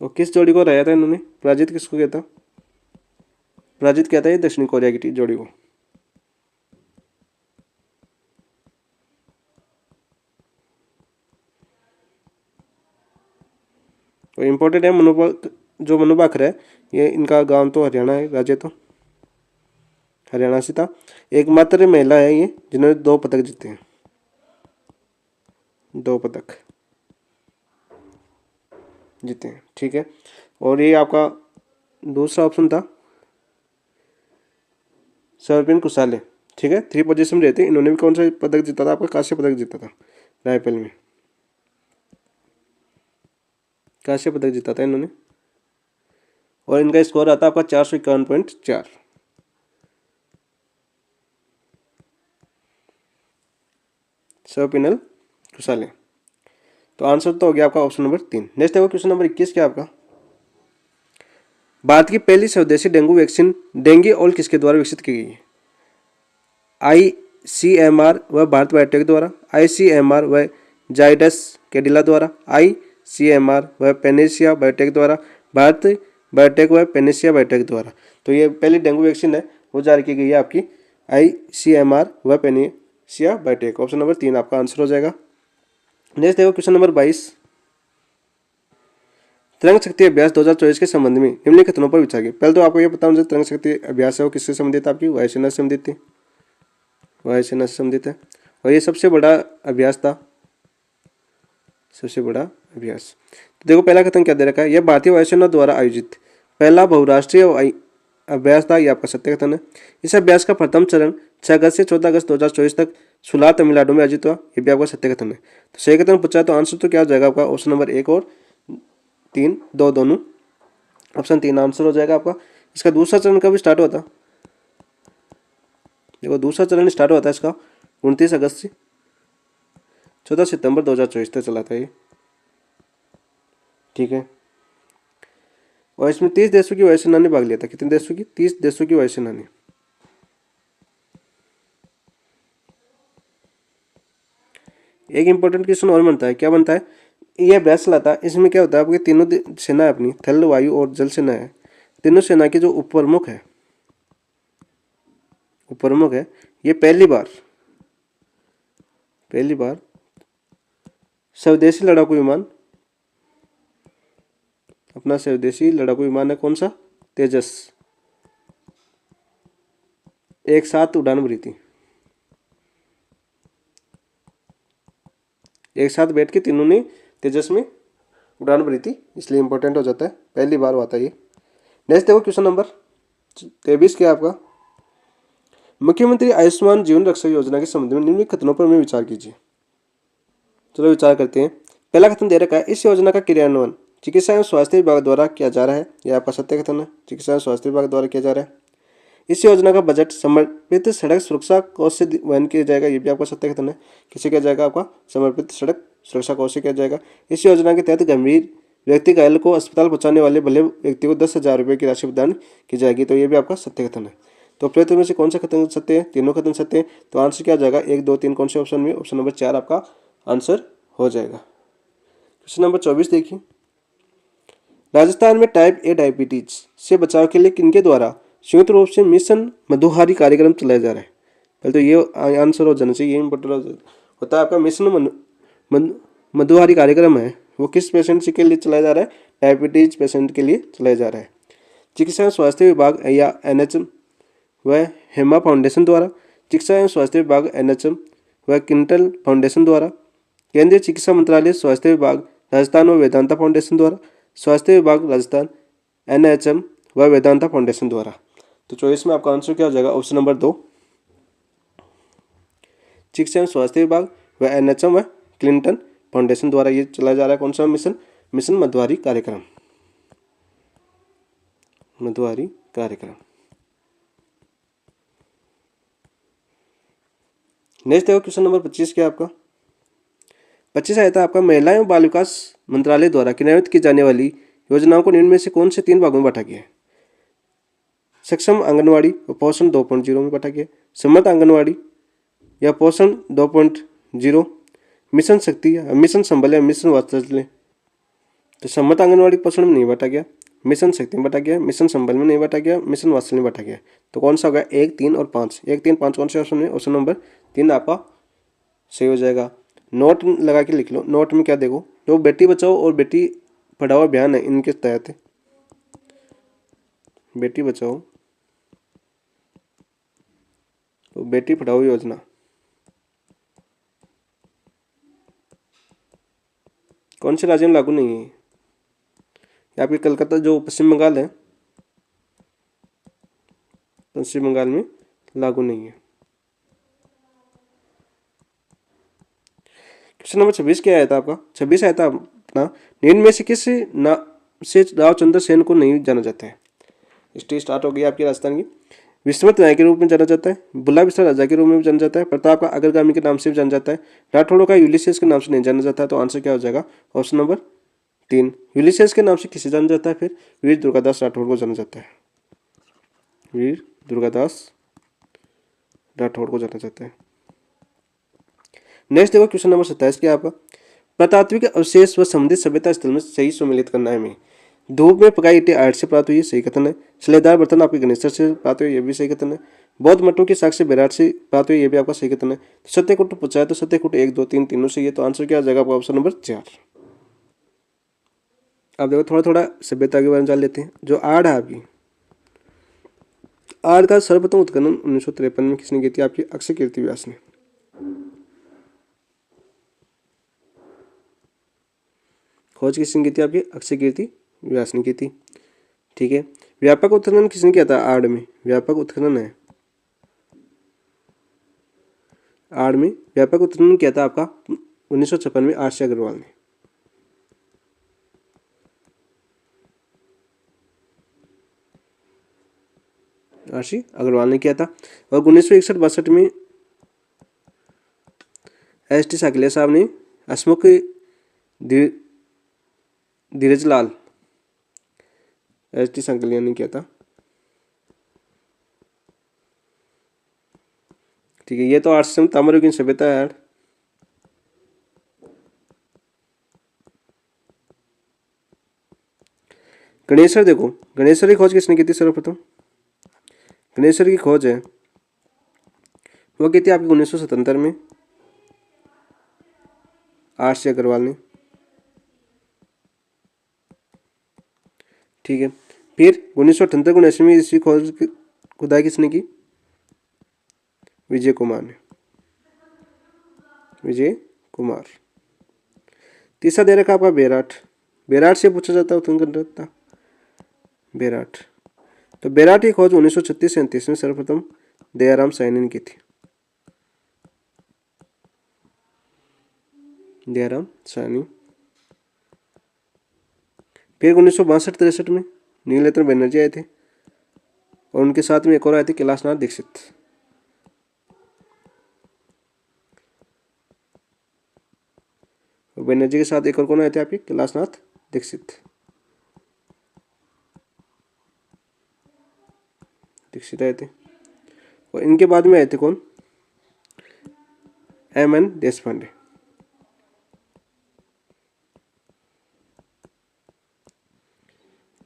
और किस जोड़ी को हराया था इन्होंने? पराजित किसको किया था? पराजित किया था ये दक्षिण कोरिया की जोड़ी को। तो इम्पोर्टेंट है जो मनु भाकर है, ये इनका गांव तो हरियाणा है, राज्य तो हरियाणा से था। एकमात्र महिला है ये जिन्होंने 2 पदक जीते हैं, 2 पदक जीते हैं। ठीक है। और ये आपका दूसरा ऑप्शन था सर्पिन कुसाले। ठीक है, 3 पोजीशन रहते हैं। इन्होंने भी कौन सा पदक जीता था? आपका कांस्य पदक जीता था राइफल में, कांस्य पदक जीता था इन्होंने। और इनका स्कोर आता है आपका 451.4। सर्पिनल कुसाले। तो आंसर तो हो गया आपका ऑप्शन नंबर 3। नेक्स्ट देखो क्वेश्चन नंबर 21 क्या आपका? भारत की पहली स्वदेशी डेंगू वैक्सीन डेंगी ऑल किसके द्वारा विकसित की गई है? ICMR व भारत बायोटेक द्वारा, ICMR व जाइडस कैडिला द्वारा, ICMR व पेनेसिया बायोटेक द्वारा, भारत बायोटेक व पेनेसिया बायोटेक द्वारा। तो ये पहली डेंगू वैक्सीन है वो जारी की गई है आपकी ICMR व पेनेसिया बायोटेक। ऑप्शन नंबर 3 आपका आंसर हो जाएगा। नेक्स्ट देखो क्वेश्चन नंबर 22। तरंग शक्ति अभ्यास 2024 के संबंध में निम्नलिखित कथनों पर विचार किया। पहले तो आपको ये पता होना चाहिए तरंग शक्ति अभ्यास है वो किससे संबंधित है? आपकी वायुसेना से संबंधित थी, वायुसेना से संबंधित है। और ये सबसे बड़ा अभ्यास था, सबसे बड़ा अभ्यास। तो देखो पहला कथन क्या दे रखा है? यह भारतीय वायुसेना द्वारा आयोजित पहला बहुराष्ट्रीय अभ्यास था। ये आपका सत्य कथन है। इस अभ्यास का प्रथम चरण 6 अगस्त से 14 अगस्त 2024 तक सुलार तमिलनाडु में आयोजित हुआ। ये भी आपका सत्य कथन है। तो सही कथन पूछा तो आंसर तो क्या हो जाएगा आपका? ऑप्शन नंबर 1 और 3 दोनों। ऑप्शन 3 आंसर हो जाएगा आपका। इसका दूसरा चरण कब स्टार्ट हुआ था? देखो दूसरा चरण स्टार्ट हुआ था इसका 29 अगस्त से 14 सितंबर 2024 तक चला था ये। ठीक है। और इसमें 30 देशों की वायुसेना ने भाग लिया था। कितने देशों की? 30 देशों की वायुसेना ने। एक इंपॉर्टेंट क्वेश्चन और बनता है, क्या बनता है? यह अभ्यास चलाता है, इसमें क्या होता है? आपकी तीनों सेना है अपनी, थल वायु और जल सेना है। तीनों सेना के जो उप प्रमुख है, उप प्रमुख है, ये पहली बार स्वदेशी लड़ाकू विमान, अपना स्वदेशी लड़ाकू विमान है कौन सा? तेजस, एक साथ उड़ान भरी थी। एक साथ बैठ के तीनों ने तेजस में उड़ान भरी थी, इसलिए इंपॉर्टेंट हो जाता है, पहली बार हुआ था ये। नेक्स्ट देखो क्वेश्चन नंबर 23 क्या आपका? मुख्यमंत्री आयुष्मान जीवन रक्षा योजना के संबंध में निम्नलिखित कथनों पर में विचार कीजिए। चलो विचार करते हैं। पहला कथन दे रखा है, इस योजना का क्रियान्वयन चिकित्सा एवं स्वास्थ्य विभाग द्वारा किया जा रहा है। यह आपका सत्य कथन है, चिकित्सा एवं स्वास्थ्य विभाग द्वारा किया जा रहा है। इस योजना का बजट समर्पित सड़क सुरक्षा कोष से वहन किया जाएगा। ये भी आपका सत्य कथन है। किसे किया जाएगा? आपका समर्पित सड़क सुरक्षा कोष से किया जाएगा। इस योजना के तहत गंभीर व्यक्ति घायल को अस्पताल पहुंचाने वाले भले व्यक्ति को 10,000 रुपये की राशि प्रदान की जाएगी। तो ये भी आपका सत्य कथन है। तो प्रयुक्त में से कौन सा कथन सत्य है? तीनों कथन सत्य है। तो आंसर क्या जाएगा? 1, 2, 3 कौन से ऑप्शन में? ऑप्शन नंबर 4 आपका आंसर हो जाएगा। क्वेश्चन नंबर 24 देखिए। राजस्थान में टाइप ए डायबिटीज से बचाव के लिए किनके द्वारा संयुक्त रूप से मिशन मधुहारी कार्यक्रम चलाया जा रहा है? पहले तो ये आंसर हो जाना चाहिए, ये इंपॉर्टेंट होता है आपका। मिशन मधुहारी कार्यक्रम है वो किस पेशेंट के लिए चलाया जा रहा है? डायबिटीज पेशेंट के लिए चलाया जा रहा है। चिकित्सा एवं स्वास्थ्य विभाग या NHM व हेमा फाउंडेशन द्वारा, चिकित्सा एवं स्वास्थ्य विभाग NHM व किंटल फाउंडेशन द्वारा, केंद्रीय चिकित्सा मंत्रालय स्वास्थ्य विभाग राजस्थान व वेदांता फाउंडेशन द्वारा, स्वास्थ्य विभाग राजस्थान NHM व वेदांता फाउंडेशन द्वारा। तो चॉइस में आपका आंसर क्या हो जाएगा? ऑप्शन नंबर 2 चिकित्सा एवं स्वास्थ्य विभाग व NHM व क्लिंटन फाउंडेशन द्वारा ये चलाया जा रहा है। कौन सा मिशन? मिशन मधुहारी कार्यक्रम, मधुहारी कार्यक्रम। नेक्स्ट देखो क्वेश्चन नंबर 25 क्या आपका? 25 आया था आपका, महिला एवं बाल विकास मंत्रालय द्वारा क्रियान्वित की जाने वाली योजनाओं को निम्न में से कौन से 3 भागों में बांटा गया है? सक्षम आंगनवाड़ी और पोषण 2.0 में बांटा गया, समर्थ आंगनवाड़ी या पोषण 2.0, मिशन शक्ति या मिशन संबल या मिशन वात्सल्य। तो समर्थ आंगनवाड़ी पोषण में नहीं बांटा गया, मिशन शक्ति में बांटा गया, मिशन संबल में नहीं बांटा गया, मिशन वात्सल्य में बांटा गया। तो कौन सा होगा? 1, 3 और 5। 1, 3, 5 कौन से ऑप्शन में? ऑप्शन नंबर 3 आपका सही हो जाएगा। नोट लगा के लिख लो। नोट में क्या देखो, जो बेटी बचाओ और बेटी पढ़ाओ अभियान है, इनके तहत बेटी बचाओ तो बेटी पढ़ाओ योजना कौन से राज्य में लागू नहीं है? ये आपकी कलकत्ता जो पश्चिम बंगाल है, पश्चिम बंगाल में लागू नहीं है। क्वेश्चन नंबर 26 क्या आया था आपका? 26 आया था अपना, निम्न में से किस नाम से रावचंद्र सेन को नहीं जाना जाता है? हिस्ट्री स्टार्ट हो गई आपकी राजस्थान की। विस्मृत राय के रूप में जाना जाता है, बुल्ला विस्तार राजा के रूप में भी जाना जाता है, प्रताप का अग्रगामी के नाम से भी जाना जाता है, राठौड़ों का यूलिसेस के नाम से नहीं जाना जाता है। तो आंसर क्या हो जाएगा? Option number 3। यूलिसेस के नाम से किसे जाना जाता है? फिर वीर दुर्गादास राठौड़ को जाना जाता है, वीर दुर्गादास राठौड़ को जाना जाता है। नेक्स्ट देखो क्वेश्चन नंबर 27 क्या आपका? प्रतात्विक अवशेष व संबंधित सभ्यता स्थल में सही सम्मिलित करना है। हमें धूप में पकाई ईंटें आर्ट से प्राप्त हुई है, सही कथन है। शिलेदार बर्तन आपके गणेश से प्राप्त हुए, ये भी सही कथन है। बौद्ध मठों की साक्ष्य बैराट से प्राप्त हुई, ये भी आपका सही कथन है। तो सत्यकूट पूछा है तो सत्यकूट 1, 2, 3 तीनों सही है। तो आंसर क्या आ जाएगा आपका? Option number 4। अब देखो थोड़ा थोड़ा सभ्यता के बारे में जान लेते हैं। जो आड़ है आपकी, आड़ का सर्वप्रथम उत्खनन 1953 में किसने की थी? आपकी अक्षय कीर्ति व्यास ने। खोज किसने की थी? आपकी अक्षय कीर्ति व्यास ने की थी। ठीक है। व्यापक उत्खनन किसने किया था? आड़ में व्यापक उत्खनन है, आड़ में व्यापक उत्खनन किया था आपका 1956 में आर सी अग्रवाल ने। आर सी अग्रवाल ने किया था। और 1961-62 में एस टी साकलिया साहब ने हसमुख धीरजलाल एस टी साकलिया ने किया था। ठीक है। ये तो आर्ट ताम्रयुगीन सभ्यता है यार। गणेशर देखो, गणेशर की खोज किसने की थी? सर्वप्रथम गणेशर की खोज है वो की थी आपकी 1977 में आर सी अग्रवाल ने। ठीक है। फिर 1978 को 19वीं में इसकी खोज खुदाई किसने की? विजय कुमार ने, विजय कुमार। तीसरा दे रखा आपका बेराट, बेराट से पूछा जाता है उत्खनन था बेराट। तो बेराट की खोज 1936 से 39 में सर्वप्रथम दयाराम साहनी ने की थी, दयाराम साहनी। फिर 1962-63 में नीलरत्न बनर्जी आए थे और उनके साथ में एक और आए थे कैलाशनाथ दीक्षित। बनर्जी के साथ एक और कौन आए थे? आपके कैलाशनाथ दीक्षित, दीक्षित आए थे। और इनके बाद में आए थे कौन? एम.एन. देशपांडे।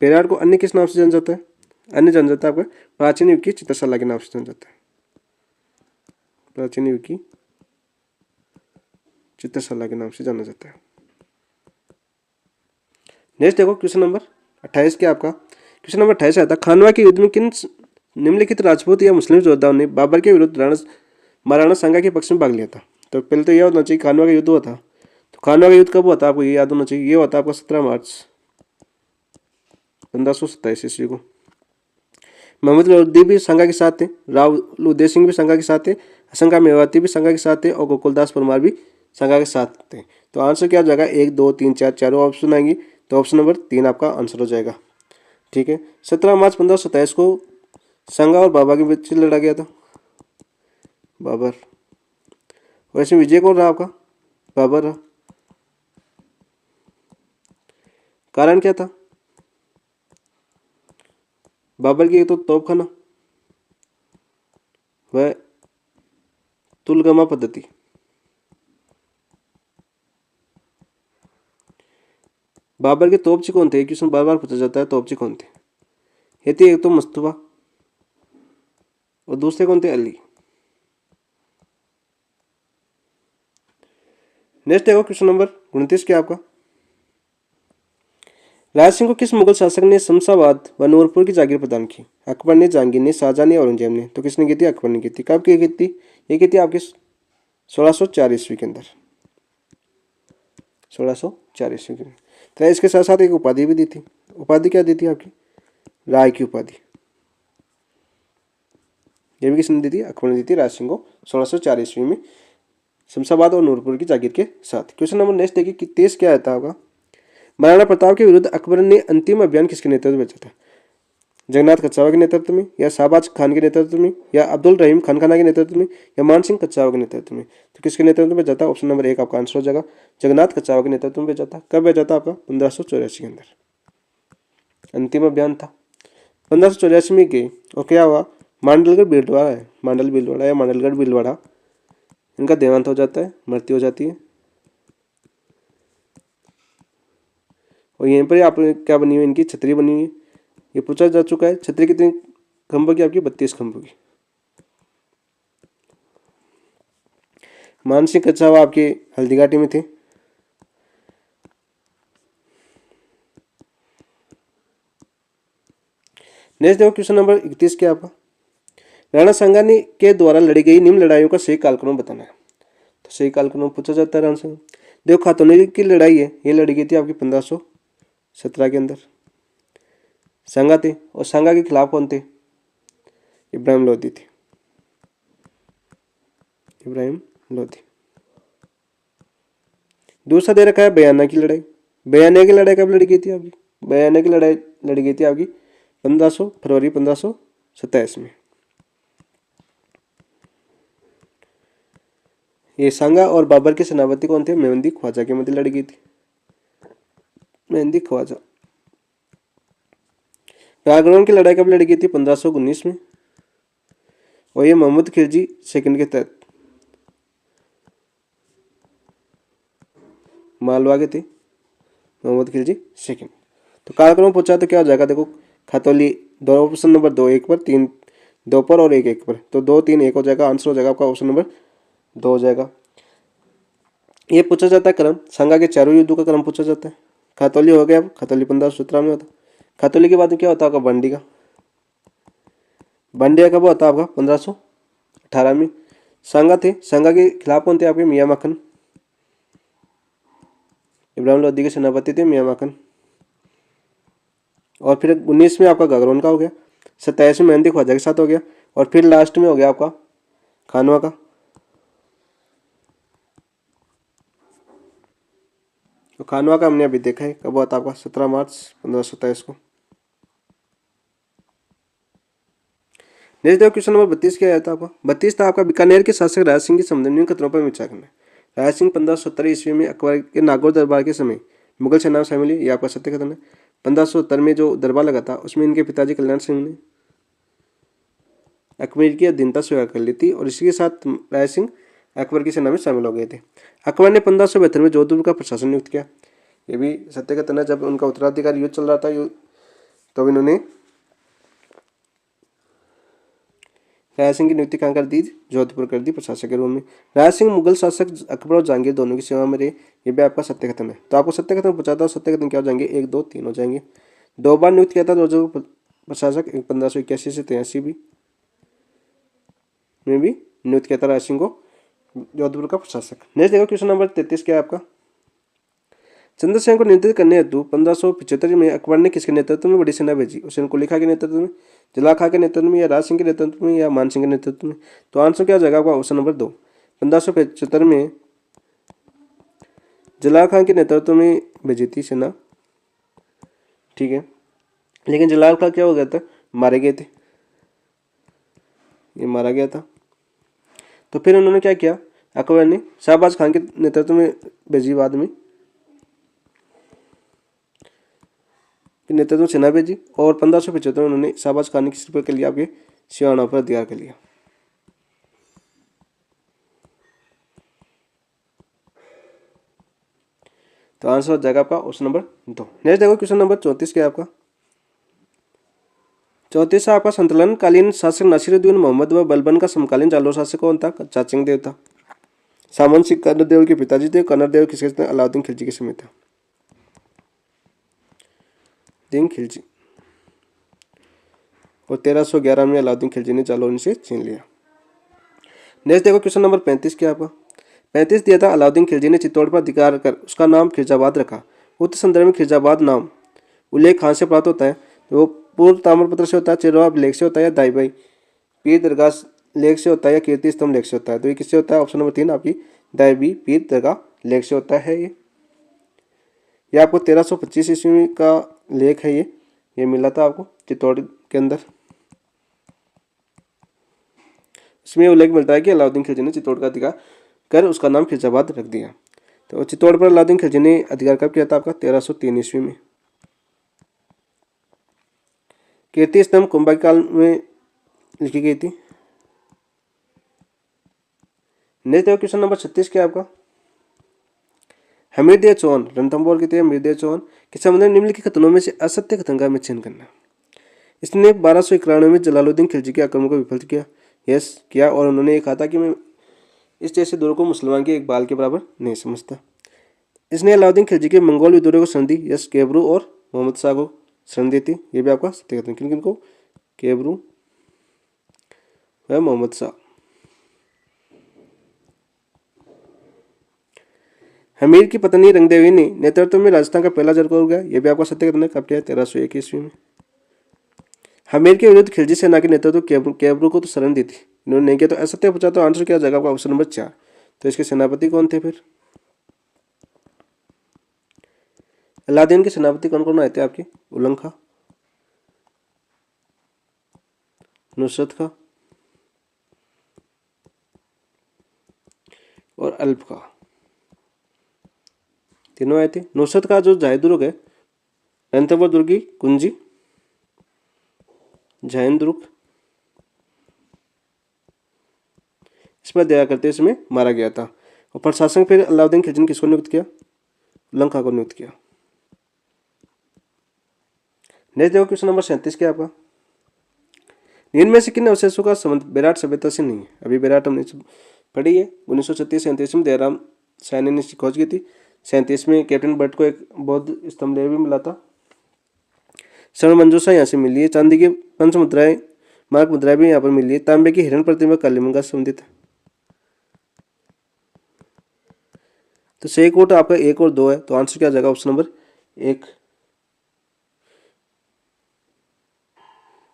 बेराट को अन्य किस नाम से जाना जाता है? अन्य जाना जाता है आपका प्राचीन युग की चित्रशाला के नाम से जाना जाता है, प्राचीन युग की चित्रशाला के नाम से जाना जाता है। नेक्स्ट देखो क्वेश्चन नंबर 28 क्या आपका? क्वेश्चन नंबर 28 आता है, खानवा के युद्ध में किन निम्नलिखित राजपूत या मुस्लिम योद्धाओं ने बाबर के विरुद्ध महाराणा सांगा के पक्ष में भाग लिया था? तो पहले तो यह होना चाहिए खानवा का युद्ध हुआ था। तो खानवा का युद्ध कब हुआ था? आपको ये याद होना चाहिए। ये हुआ था आपका 17 मार्च 1527 ईस्वी को। मोहम्मद लोधी भी संघा के साथ थे, राव उदय सिंह भी संघा के साथ थे, हसन मेवाती भी संघा के साथ थे और गोकुलदास परमार भी संघा के साथ थे। तो आंसर क्या हो जाएगा? 1, 2, 3, 4 चारों ऑप्शन आएंगी। तो ऑप्शन नंबर 3 आपका आंसर हो जाएगा। ठीक है। 17 मार्च 1527 को संघा और बाबा के बीच लड़ा गया था, बाबर। वैसे विजय कौन रहा आपका? बाबर रहा। कारण क्या था? बाबर की एक तो तोपखाना, वह तुलगमा पद्धति। बाबर के तोपची कौन थे? क्वेश्चन बार बार पूछा जाता है, तोपची कौन थे? ये थी एक तो मुस्तफा और दूसरे कौन थे? अली। नेक्स्ट देखो क्वेश्चन नंबर 29 क्या आपका। राज सिंह को किस मुगल शासक ने शमशाबाद व नूरपुर की जागीर प्रदान की? अकबर ने, जहांगीर ने, शाहजहां ने, औरंगजेब ने? तो किसने की थी? अकबर ने की थी। कब की थी? ये की थी आपकी 1604 ईस्वी के अंदर, 1604 ईस्वी के अंदर। तो इसके साथ साथ एक उपाधि भी दी थी। उपाधि क्या दी थी आपकी? राय की उपाधि। ये भी किसने दी थी? अकबर ने दी थी राज सिंह को 1604 ईस्वी में शमशाबाद और नूरपुर की जागीर के साथ। क्वेश्चन नंबर नेक्स्ट देखिए कि 23 क्या आता होगा। महाराणा प्रताप के विरुद्ध अकबर ने अंतिम अभियान किसके नेतृत्व में भेजा था? जगन्नाथ कच्छावा के नेतृत्व में, या शाहबाज खान के नेतृत्व में, या अब्दुल रहीम खानखाना के नेतृत्व में, या मान सिंह कच्छावा के नेतृत्व में? तो किसके नेतृत्व में जाता? ऑप्शन नंबर 1 आपका आंसर हो जाएगा, जगन्नाथ कच्छावा के नेतृत्व में भेजा था। कब भेजा था आपका? 1584 के अंदर अंतिम अभियान था। 1584 में गए और क्या हुआ? मांडलगढ़ भीलवाड़ा है, मांडल भीलवाड़ा या मांडलगढ़ भीलवाड़ा, इनका देहांत हो जाता है, मृत्यु हो जाती है। और यहीं पर आप क्या बनी हुई? इनकी छतरी बनी हुई है। ये पूछा जा चुका है। छतरी कितनी खंभों की? आपकी 32 खंभों की। मानसिंह कच्छावा आपके हल्दीघाटी में थे। नेक्स्ट देखो क्वेश्चन नंबर 31 क्या आपका। राणा सांगा ने के द्वारा लड़ी गई निम्न लड़ाइयों का सही कालक्रम बताना है। तो सही कालक्रम पूछा जाता है राणा सांगा। देखो खातौनी की लड़ाई है, ये लड़ी गई थी आपकी 1517 के अंदर। सांगा थे, और सांगा के खिलाफ कौन थे? इब्राहिम लोधी थे, इब्राहिम लोधी। दूसरा दे रखा है बयाना की लड़ाई। बयाना की लड़ाई कब लड़ी गई थी आपकी? बयाना की लड़ाई लड़ी गई थी आपकी 1500 फरवरी 1527 में। ये सांगा और बाबर के सेनापति कौन थे? मेहंदी ख्वाजा के मध्य लड़ी गई थी, मेहंदी ख्वाजा। रागड़ोन की लड़ाई कब लड़ी गई थी? 1519 में, और ये मोहम्मद खिलजी सेकंड के तहत मालवा के थे, मोहम्मद खिलजी सेकंड। तो कालक्रम पूछा तो क्या हो जाएगा? देखो खतौली दो, ऑप्शन नंबर 2 1 पर, 3 2 पर और 1 1 पर, तो 2 3 1 हो जाएगा। आंसर हो जाएगा आपका ऑप्शन नंबर 2 हो जाएगा। ये पूछा जाता है क्रम, संगा के चारों युद्धों का क्रम पूछा जाता है। खतौली हो गया, खतौली 1517 में होता। खतौली के बाद में क्या होता है आपका? बंडी का। बंडिया कब होता है आपका? 1518 में। सांगा थे, सांगा के खिलाफ कौन थे आपके? मियाँ मखन, इब्राहिम लोधी के सेनापति थे मियाँ मखन। और फिर 19 में आपका गगरोन का हो गया, 27 में मेहंदी ख्वाजा के साथ हो गया, और फिर लास्ट में हो गया आपका खानवा का। तो खानवा का हमने अभी देखा है, कब हुआ था आपका? 17 मार्च 1527 को। नेक्स्ट देखो क्वेश्चन नंबर 32 क्या आया था आपका। 32 था आपका बीकानेर के शासक राज सिंह की समदंडियों खतरों पर विचार करना है। राज सिंह 1570 ईस्वी में अकबर के नागौर दरबार के समय मुगल सेना में शामिल हुई, ये आपका सत्य कथन है। 1570 में जो दरबार लगा था उसमें इनके पिताजी कल्याण सिंह ने अकबर की अधीनता स्वीकार कर ली थी, और इसी के साथ राय सिंह अकबर की सेना में शामिल हो गए थे। अकबर ने 1572 में जोधपुर का प्रशासन नियुक्त किया, ये भी सत्य कथन है। जब उनका उत्तराधिकारी युद्ध चल रहा था तो इन्होंने राय सिंह की नियुक्ति कहाँ कर दी? जोधपुर कर दी प्रशासक के रूप में। राय सिंह मुगल शासक अकबर और जहांगीर दोनों की सेवा में रहे, ये भी आपका सत्य कथन है। तो आपको सत्य कथन पूछा था, सत्य कथन क्या हो जाएंगे? 1 2 3 हो जाएंगे। 2 बार नियुक्त किया था जोधपुर प्रशासक, 1581 से 83 भी में भी नियुक्त किया था राय सिंह को जोधपुर का प्रशासक। नेक्स्ट देखो क्वेश्चन नंबर 33 क्या है आपका। चंद्रसेन को नियंत्रित करने हेतु 1575 में अकबर ने किसके नेतृत्व में बड़ी सेना भेजी? हुसैन कुली खां के नेतृत्व में, जला खां के नेतृत्व में, या राज सिंह के नेतृत्व में, या मान सिंह के नेतृत्व में? तो आंसर क्या हो जाएगा आपका? Option number 2। 1575 में जला खां के नेतृत्व में भेजी थी सेना, ठीक है, लेकिन जलाल खां क्या हो गया था? मारे गए थे, ये मारा गया था। तो फिर उन्होंने क्या किया? अकबर ने शाहबाज खान के नेतृत्व में भेजी बाद में, के नेतृत्व में सेना भेजी और 1575 में उन्होंने शाहबाज खान की सिर के लिए आपके सिवाना पर अधिकार कर लिया। तो आंसर हो जाएगा आपका ऑप्शन नंबर 2। नेक्स्ट देखो क्वेश्चन नंबर 34 क्या है आपका। 34 आपका संतुलन कालीन शासक नासिरुद्दीन मोहम्मद व बलबन का समकालीन जालोर शासक कौन था? चाचंग देव था। सामंत सिंह कन्नर देव के पिताजी थे। कन्नर देव किसके थे? अलाउद्दीन खिलजी के समय था। दीन खिलजी। और 1311 में अलाउद्दीन खिलजी ने जालौर से छीन लिया। नेक्स्ट देखो क्वेश्चन नंबर 35 क्या आपका। 35 दिया था अलाउद्दीन खिलजी ने चित्तौड़ पर अधिकार कर उसका नाम खिरजाबाद रखा। उक्त संदर्भ में खिरजाबाद नाम उल्लेख कहाँ से प्राप्त होता है? वो पूर्व ताम्रपत्र से होता है, चिरवाब लेख से होता है, या दाईबाई पीर दरगाह लेख से होता है, या कीर्ति स्तंभ लेख से होता है? तो ये किससे होता है? ऑप्शन नंबर 3 आपकी दाईबी पीर दरगाह लेख से होता है। ये आपको 1325 ईस्वी का लेख है। ये मिला था आपको चित्तौड़ के अंदर। इसमें उल्लेख मिलता है कि अलाउद्दीन खिलजी ने चित्तौड़ का अधिकार कर उसका नाम खिरजाबाद रख दिया। तो चित्तौड़ पर अलाउद्दीन खिलजी ने अधिकार कब किया था? आपका 1303 ईस्वी में। कीर्ति स्तंभ कुंभा के काल में लिखी गई थी। नेक्स्ट क्वेश्चन नंबर 36 क्या आपका। हमीरदेव चौहान रणथंभौर की थे। हमीरदेव चौहान के संबंध में निम्नलिखित कथनों में से असत्य कथन का चयन करना। इसने 1291 में जलालुद्दीन खिलजी के आक्रमण को विफल किया। यस किया। और उन्होंने ये कहा था कि मैं इस जैसे दौरों को मुसलमान के एक बाल के बराबर नहीं समझता। इसने अलाउद्दीन खिलजी के मंगोल विद्रोह को शरण दी। यस केबरू और मोहम्मद शाह को शरण दी थी। ये भी आपका सत्य कथन। किन किन को? केबरू व मोहम्मद शाह। हमीर की पत्नी रंगदेवी ने नेतृत्व में राजस्थान का पहला जरकोर गया। यह भी आपका सत्य कथन है। कब किया? 1301 ईस्वी में। हमीर के विरुद्ध खिलजी सेना के नेतृत्व केबरू को तो शरण दी थी, इन्होंने नहीं किया। तो असत्य पूछा तो आंसर क्या हो जाएगा आपका? Option number 4। तो इसके सेनापति कौन थे फिर? अलादीन के सेनापति कौन कौन आए थे आपके? उलंग खां, नुसरत खां और अल्प खां, तीनों आए थे। नुसरत खां जो जाहिद दुर्ग है, रणथंभौर दुर्ग की कुंजी जैन दुर्ग, इसमें दया करते इसमें मारा गया था। और प्रशासन फिर अलाउद्दीन खिलजी ने किसको नियुक्त किया? उलंग खां को नियुक्त किया। नेक्स्ट देखो क्वेश्चन नंबर 37 क्या आपका। निम्न में से किन अवशेषों का संबंध विराट सभ्यता से नहीं है? अभी विराट हमने पढ़ी है। 1936-37 में दयाराम सैनी ने खोज की थी। 37 में कैप्टन बट को एक बौद्ध स्तंभ भी मिला था। स्वर्ण मंजूषा यहाँ से मिली है। चांदी की पंच मुद्राएं मार्क मुद्राएं भी यहाँ पर मिली है। तांबे की हिरण प्रतिमा कालीमंग का संबंधित है। तो सही कोट आपका 1 और 2 है। तो आंसर क्या आ जाएगा? Option number 1।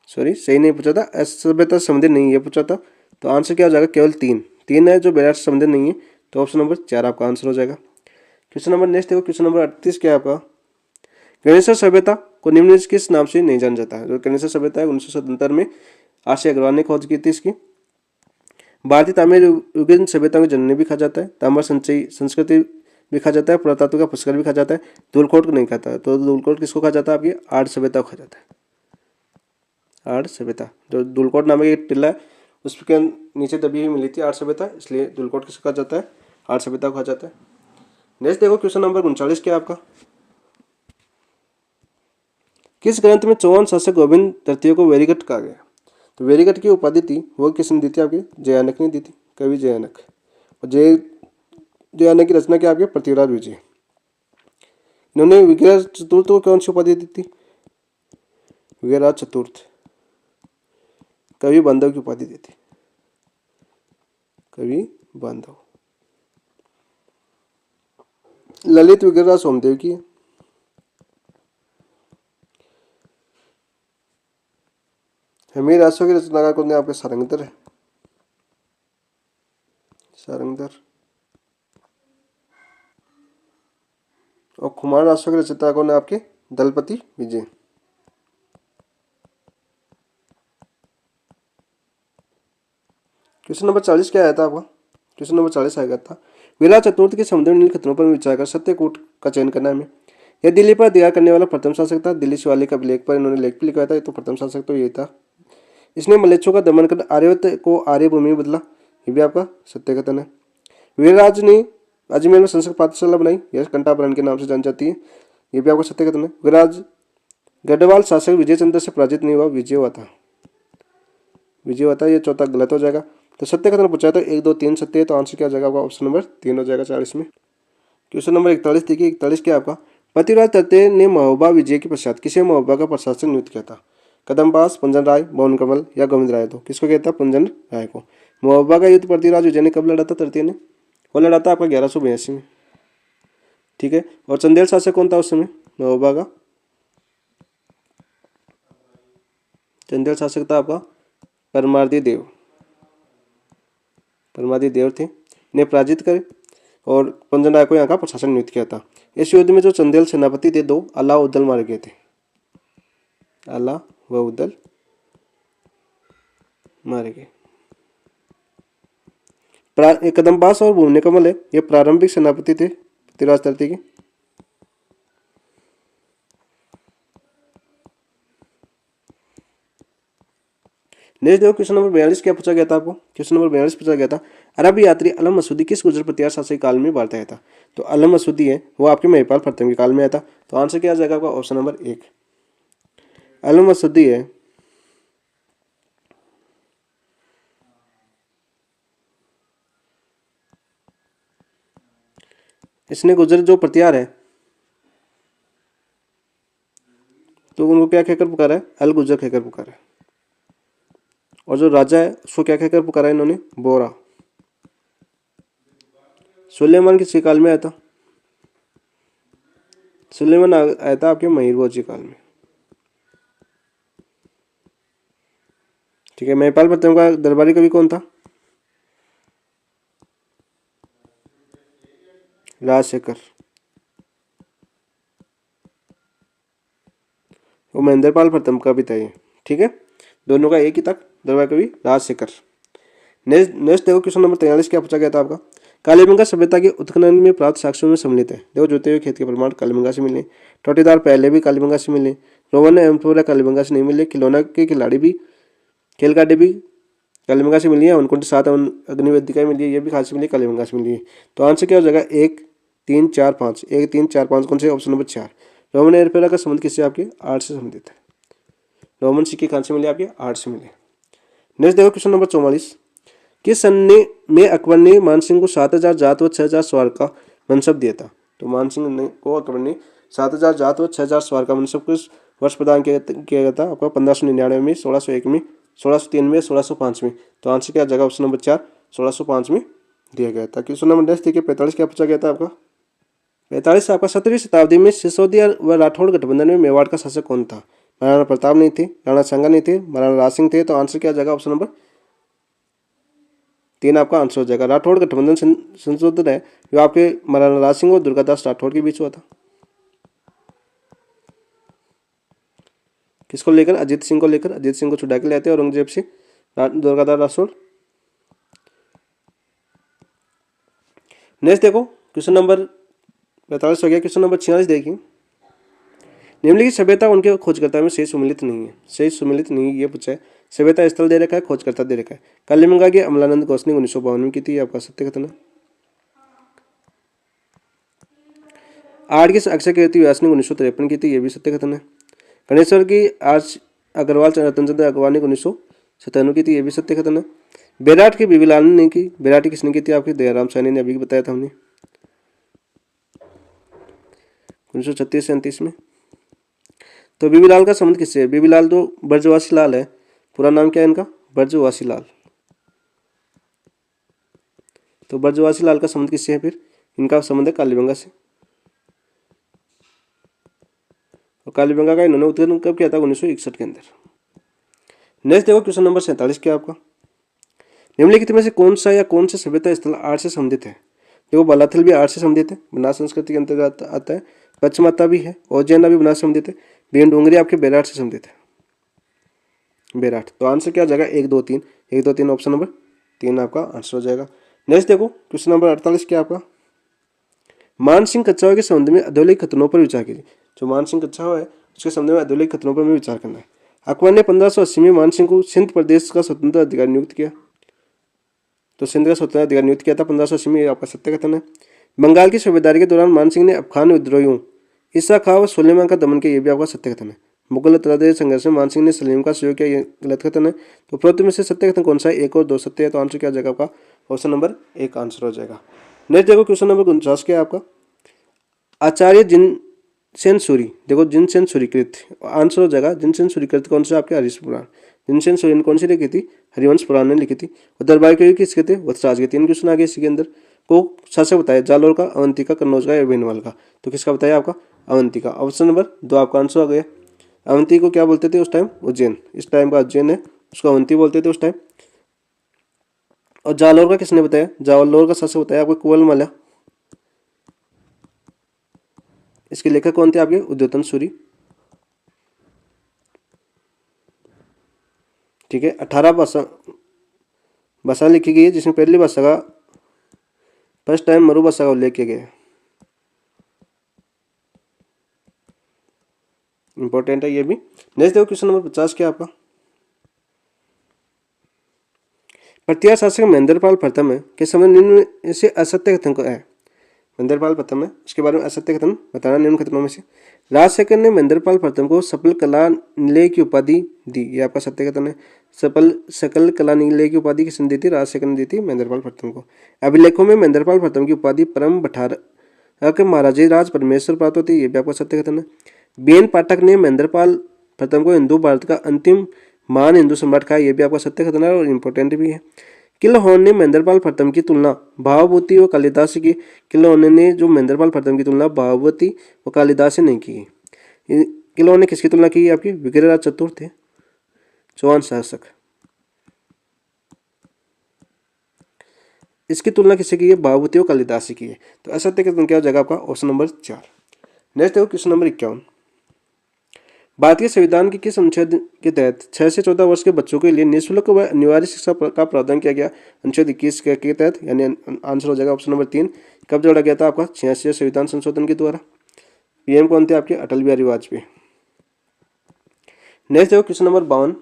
सॉरी सही नहीं पूछा था, असभ्यता संबंधित नहीं है पूछा था। तो आंसर क्या हो जाएगा? केवल 3 है जो विराट संबंधित नहीं है। तो ऑप्शन नंबर 4 आपका आंसर हो जाएगा। क्वेश्चन नंबर नेक्स्ट देखो। क्वेश्चन नंबर 38 क्या है आपका। गणेश सभ्यता को निम्न किस नाम से नहीं जाना जाता है? जो गणेश सभ्यता है 1977 में आशय अग्रवाल ने खोज की थी इसकी। भारतीय ताम्र युगीन सभ्यता को जननी भी कहा जाता है। ताम्र संचयी संस्कृति भी कहा जाता है। पुरातत्व का पुष्कर भी कहा जाता है। धूलकोट को नहीं खाता है। तो धूलकोट किसको कहा जाता है? आपकी आर्य सभ्यता को कहा जाता है। आर्य सभ्यता जो धूलकोट नामक एक टिल्ला है उसके नीचे दबी हुई मिली थी आर्य सभ्यता, इसलिए धूलकोट किसको कहा जाता है? आर्य सभ्यता को कहा जाता है। नेक्स्ट देखो क्वेश्चन नंबर 39 क्या आपका। किस ग्रंथ में चौहान शासक गोविंद तृतीय को वेरीगट कहा गया? तो वेरीगट की उपाधि थी वो किसने दी थी? आपके जयानक ने दी थी, कवि जयानक। और जयानक की रचना क्या आपके? पृथ्वीराज विजय। इन्होंने विग्रह चतुर्थ को कौन सी उपाधि दी थी? विग्रह चतुर्थ। कवि बांधव की उपाधि दी थी, कवि बांधव। ललित विग्रह सोमदेव की है। हमीर राजस्व के रचनाकार कौन है? आपके सारंगधर है, सारंगधर। और कुमार राजस्व के रचनाकार कौन है? आपके दलपति विजय। क्वेश्चन नंबर 40 क्या आया था आपका? क्वेश्चन नंबर 40 आएगा था विराट चतुर्थ के संबंध में निम्न कथनों पर विचार कर सत्य कूट का चयन करना है हमें। यह दिल्ली पर अधिकार करने वाला प्रथम शासक था। दिल्ली शिवालिक का लेख पर इन्होंने लेख भी लिखवाया था, ये तो प्रथम शासक तो ये था। इसने मलेच्छों का दमन कर आर्यवत को आर्य भूमि में बदला, ये भी आपका सत्य कथन है। वीरराज ने अजमेर में संस्कृत पाठशाला बनाई, यह कंटाभरण के नाम से जानी जाती है, ये भी आपका सत्य कथन है। वीरराज गढ़वाल शासक विजय चंद्र से पराजित नहीं हुआ, विजय हुआ था, विजय हुआ था, ये चौथा गलत हो जाएगा। तो सत्य कथन पूछा था 1 2 3 सत्य है, तो आंसर क्या हो जाएगा आपका ऑप्शन नंबर 3 हो जाएगा 40 में। क्वेश्चन नंबर 41 देखिए, 41 क्या आपका, पृथ्वीराज तृतीय ने महोबा विजय के पश्चात किसे महोबा का प्रशासक नियुक्त किया था? कदमबास, पंजन राय, भवन कमल या गोविंद राय? तो किसको कहता है? पंजन राय को। महोबा का युद्ध पृथ्वीराज विजय ने कब लड़ा था तृतीय ने? वो लड़ा था आपका 1182 में, ठीक है। और चंदेल शासक कौन था उस समय महोबा का? चंदेल शासक था आपका परमार्दी देव, परमार्दी देव थे, इन्हें पराजित करे और पंजन राय को यहाँ का प्रशासक नियुक्त किया था। इस युद्ध में जो चंदेल सेनापति थे 2, अला उद्दल मारे गए थे, अला व उद्दल मारे गए। कदमबास और भूमि कमल है, ये प्रारंभिक सेनापति थे पृथ्वीराज तृतीय के। नेक्स्ट देखो क्वेश्चन नंबर 42 क्या पूछा गया था आपको? क्वेश्चन नंबर 42 पूछा गया था, अरब यात्री अलम मसूदी किस गुजर प्रतिहार शासक काल में भारत आया था? तो अलम मसूदी है वो आपके महिपाल प्रथम के काल में आया था, तो आंसर क्या आ जाएगा आपका ऑप्शन नंबर 1। अलम मसूदी है इसने गुजर जो प्रतिहार है तो उनको क्या कहकर पुकारा है? अल गुजर कहकर पुकारा है। और जो राजा है उसको क्या कहकर पुकारा है इन्होंने? बोरा। सुलेमान किस काल में आया था? सुलेमान आया था आपके महीरभोज काल में, ठीक है। महिपाल प्रथम का दरबारी कवि कौन था? राजशेखर। वो महेंद्रपाल प्रथम का भी था ये, ठीक है। दोनों का एक ही तक दरबार कवि राजशेखर। नेक्स्ट देखो क्वेश्चन नंबर 43 क्या पूछा गया था आपका, कालीबंगा सभ्यता के उत्खनन में प्राप्त साक्ष्यों में सम्मिलित है। देखो जोते हुए खेत के प्रमाण कालीबंगा से मिले, टोटीदार पहले भी कालीबंगा से मिले, रोमन एवं पूरा कालीबंगा से नहीं मिले, खिलौना के खिलाड़ी भी खेल काटे भी कालीबंगा से मिली है, उनको 7 अग्निवेदिकाएं मिली है, ये भी खास मिली कालीबंगा से मिली है। तो आंसर क्या हो जाएगा? 1 3 4 5, 1 3 4 5 कौन से? Option number 4। रोमन एरपेरा का संबंध किससे? आपके आर्ट से संबंधित है। रोमन सिक्के कहाँ से मिले? आपके आर्ट से मिले। नेक्स्ट देखो क्वेश्चन नंबर 44, किस सन में अकबर ने मानसिंह को 7000 जात व 6000 सवार का मनसब दिया था? तो मानसिंह ने को अकबर ने 7000 जात व 6000 सवार का मनसब किस वर्ष प्रदान किया गया था आपका? 1599 में, 1601 में, 1603 में, 1605 में। तो आंसर क्या आ जाएगा? ऑप्शन नंबर 4 1605 में दिया गया था। क्वेश्चन नंबर नेक्स्ट देखिए 45 क्या पूछा गया था आपका? 45 आपका 17वीं शताब्दी में सिसोदिया व राठौड़ गठबंधन में मेवाड़ का शासक कौन था? महाराणा प्रताप नहीं थे, राणा सांगा नहीं थे, महाराणा राज सिंह थे। तो आंसर क्या आ जाएगा? ऑप्शन नंबर 3 आपका आंसर हो जाएगा। राठौड़ गठबंधन संशोधन है जो आपके महाराणा राज सिंह और दुर्गादास राठौड़ के बीच हुआ था। किसको लेकर? अजीत सिंह को लेकर। अजीत सिंह को छुड़ा के लाते औरंगजेब से दुर्गादास राठौड़। नेक्स्ट देखो क्वेश्चन नंबर 45 हो गया। क्वेश्चन नंबर 46 देखिए, निम्नलिखित सभ्यता उनके खोजकर्ता में सही सुमिलित नहीं है। सही सुमिलित नहीं ये पूछा है। सभ्यता स्थल दे रखा है, खोजकर्ता दे रखा है। कालीबंगा की अमलानंद गोस्वामी 1952 में की थी, आपका सत्य कथन है। आर्ट की अक्षय कीर्ति व्यास ने 1953 की थी, ये भी सत्य कथन है। गणेश्वर की आर्च अग्रवाल रतन चंद्र अग्रवाल ने 1997 की थी, ये भी सत्य कथन है। बेराट की बीबीलाल ने नहीं की। बेराट किसने की थी? आपके दयाराम सैनी ने अभी बताया था हमने 1936 से 39 में। तो बीबीलाल का संबंध किससे है? बीबीलाल जो ब्रजवासी लाल है, पूरा नाम क्या है इनका? ब्रजवासी लाल। तो ब्रजवासी लाल का संबंध किससे है? फिर इनका संबंध है कालीबंगा से। और कालीबंगा का इन्होंने उत्खनन कब किया था? 1961 के अंदर। नेक्स्ट देखो क्वेश्चन नंबर 47 क्या आपका, निम्नलिखित में से कौन सा या कौन से सभ्यता स्थल आर्ट से संबंधित है? देखो बलाथल भी आर्ट से संबंधित है, बनास संस्कृति के अंतर्गत आता है। पचमता भी है, उज्जैना भी बनास से संबंधित है। भीम डोंगरी आपके बेराट से संबंधित है। बेराट। तो आंसर क्या आ जाएगा? 1 2 3, 1 2 3 ऑप्शन नंबर 3 आपका आंसर हो जाएगा। नेक्स्ट देखो क्वेश्चन नंबर 48 क्या आपका, मानसिंह कच्छावा के संबंध में अधोलिखित खतनों पर विचार कीजिए। जो मानसिंह कच्छावा है उसके संबंध में अधोलिखित खतनों पर हमें विचार करना है। अकबर ने 1580 में मानसिंह को सिंध प्रदेश का स्वतंत्र अधिकारी नियुक्त किया। तो सिंध का स्वतंत्र अधिकारी नियुक्त किया था 1580 में, आपका सत्य कथन है। बंगाल की सूबेदारी के दौरान मानसिंह ने अफगान विद्रोहियों ईसा खां व सुलेमान का दमन किया, यह भी आपका सत्य कथन है। मुगल तरादेर संघर्ष में मानसिंह ने सलीम का सहयोग किया, यह गलत कथन है। तो उपरोक्त में से सत्य कथन कौन सा है? 1 और 2 सत्य है। तो आंसर क्या हो जाएगा आपका? ऑप्शन नंबर 1 आंसर हो जाएगा। नेक्स्ट देखो क्वेश्चन नंबर 49 क्या है आपका? आचार्य जिनसेन सूरी, देखो जिनसेन सूरीकृत आंसर हो जाएगा। जिनसेन सूरीकृत कौन सा? आपके हरीश पुराण। जिनसेन सूरी ने कौन सी लिखी थी? हरिवंश पुराण ने लिखी थी। और दरबार के किसके थे? वत्सराज के। 3 क्वेश्चन आ गए इसी के अंदर। को शासक बताया? जालोर का, अवंतिका, कन्नौज का या बेनीवाल का? तो किसका बताया आपका? अवंतिका। ऑप्शन नंबर 2 आपका आंसर हो गया। अवंती को क्या बोलते थे उस टाइम? उज्जैन। इस टाइम का उज्जैन है, उसको अवंती बोलते थे उस टाइम। और जालोर का किसने बताया? जालोर का शासक बताया आपको कुवलमाला। इसके लेखक कौन थे आपके? उद्योतन सूरी। ठीक है। 18 भाषा लिखी गई है, जिसमें पहली भाषा का फर्स्ट टाइम मरु भाषा का उल्लेख किया गया है। इंपॉर्टेंट है ये भी। नेक्स्ट देखो क्वेश्चन नंबर 50 क्या आपका? प्रतिहार शासक महेंद्रपाल प्रथम है के समय निम्न से असत्य कथन को है। महेंद्रपाल प्रथम है, उसके बारे में असत्य कथन बताना निम्न कथनों में से। राजशेखर ने महेंद्रपाल प्रथम को सफल कला निलय की उपाधि दी, ये आपका सत्य कथन है। सकल कला निलय की उपाधि किसने दी थी? राजशेखर ने दी थी महेंद्रपाल प्रथम को। अभिलेखों में महेंद्रपाल प्रथम की उपाधि परम भठार के महाराजे राज परमेश्वर प्राप्त होती है, ये भी आपका सत्य कथन है। बीएन पाठक ने महेंद्रपाल प्रथम को हिंदू भारत का अंतिम महान हिंदू सम्राट कहा, यह भी आपका सत्य कथन है और इम्पोर्टेंट भी है। किलहौन ने महेंद्रपाल प्रथम की तुलना भावभूति व कालिदास से की। किलहौन ने जो महेंद्रपाल प्रथम की तुलना भावभूति व कालिदास से नहीं की। किलहौन ने किसकी तुलना की? आपकी विग्रहराज चतुर थे, चौहान शासक। इसकी तुलना किससे की है? भावभूति व कालिदास से की है। तो असत्य कथन क्या हो जाएगा आपका? Option number 4। नेक्स्ट देखो क्वेश्चन नंबर 51। भारतीय संविधान के किस अनुच्छेद के तहत 6 से 14 वर्ष के बच्चों के लिए निःशुल्क व अनिवार्य शिक्षा का प्रावधान किया गया? अनुच्छेद 21 के तहत, यानी आंसर हो जाएगा ऑप्शन नंबर 3। कब जोड़ा गया था? आपका 86 संविधान संशोधन के द्वारा। पीएम कौन थे आपके? अटल बिहारी वाजपेयी। नेक्स्ट देखो क्वेश्चन नंबर 52।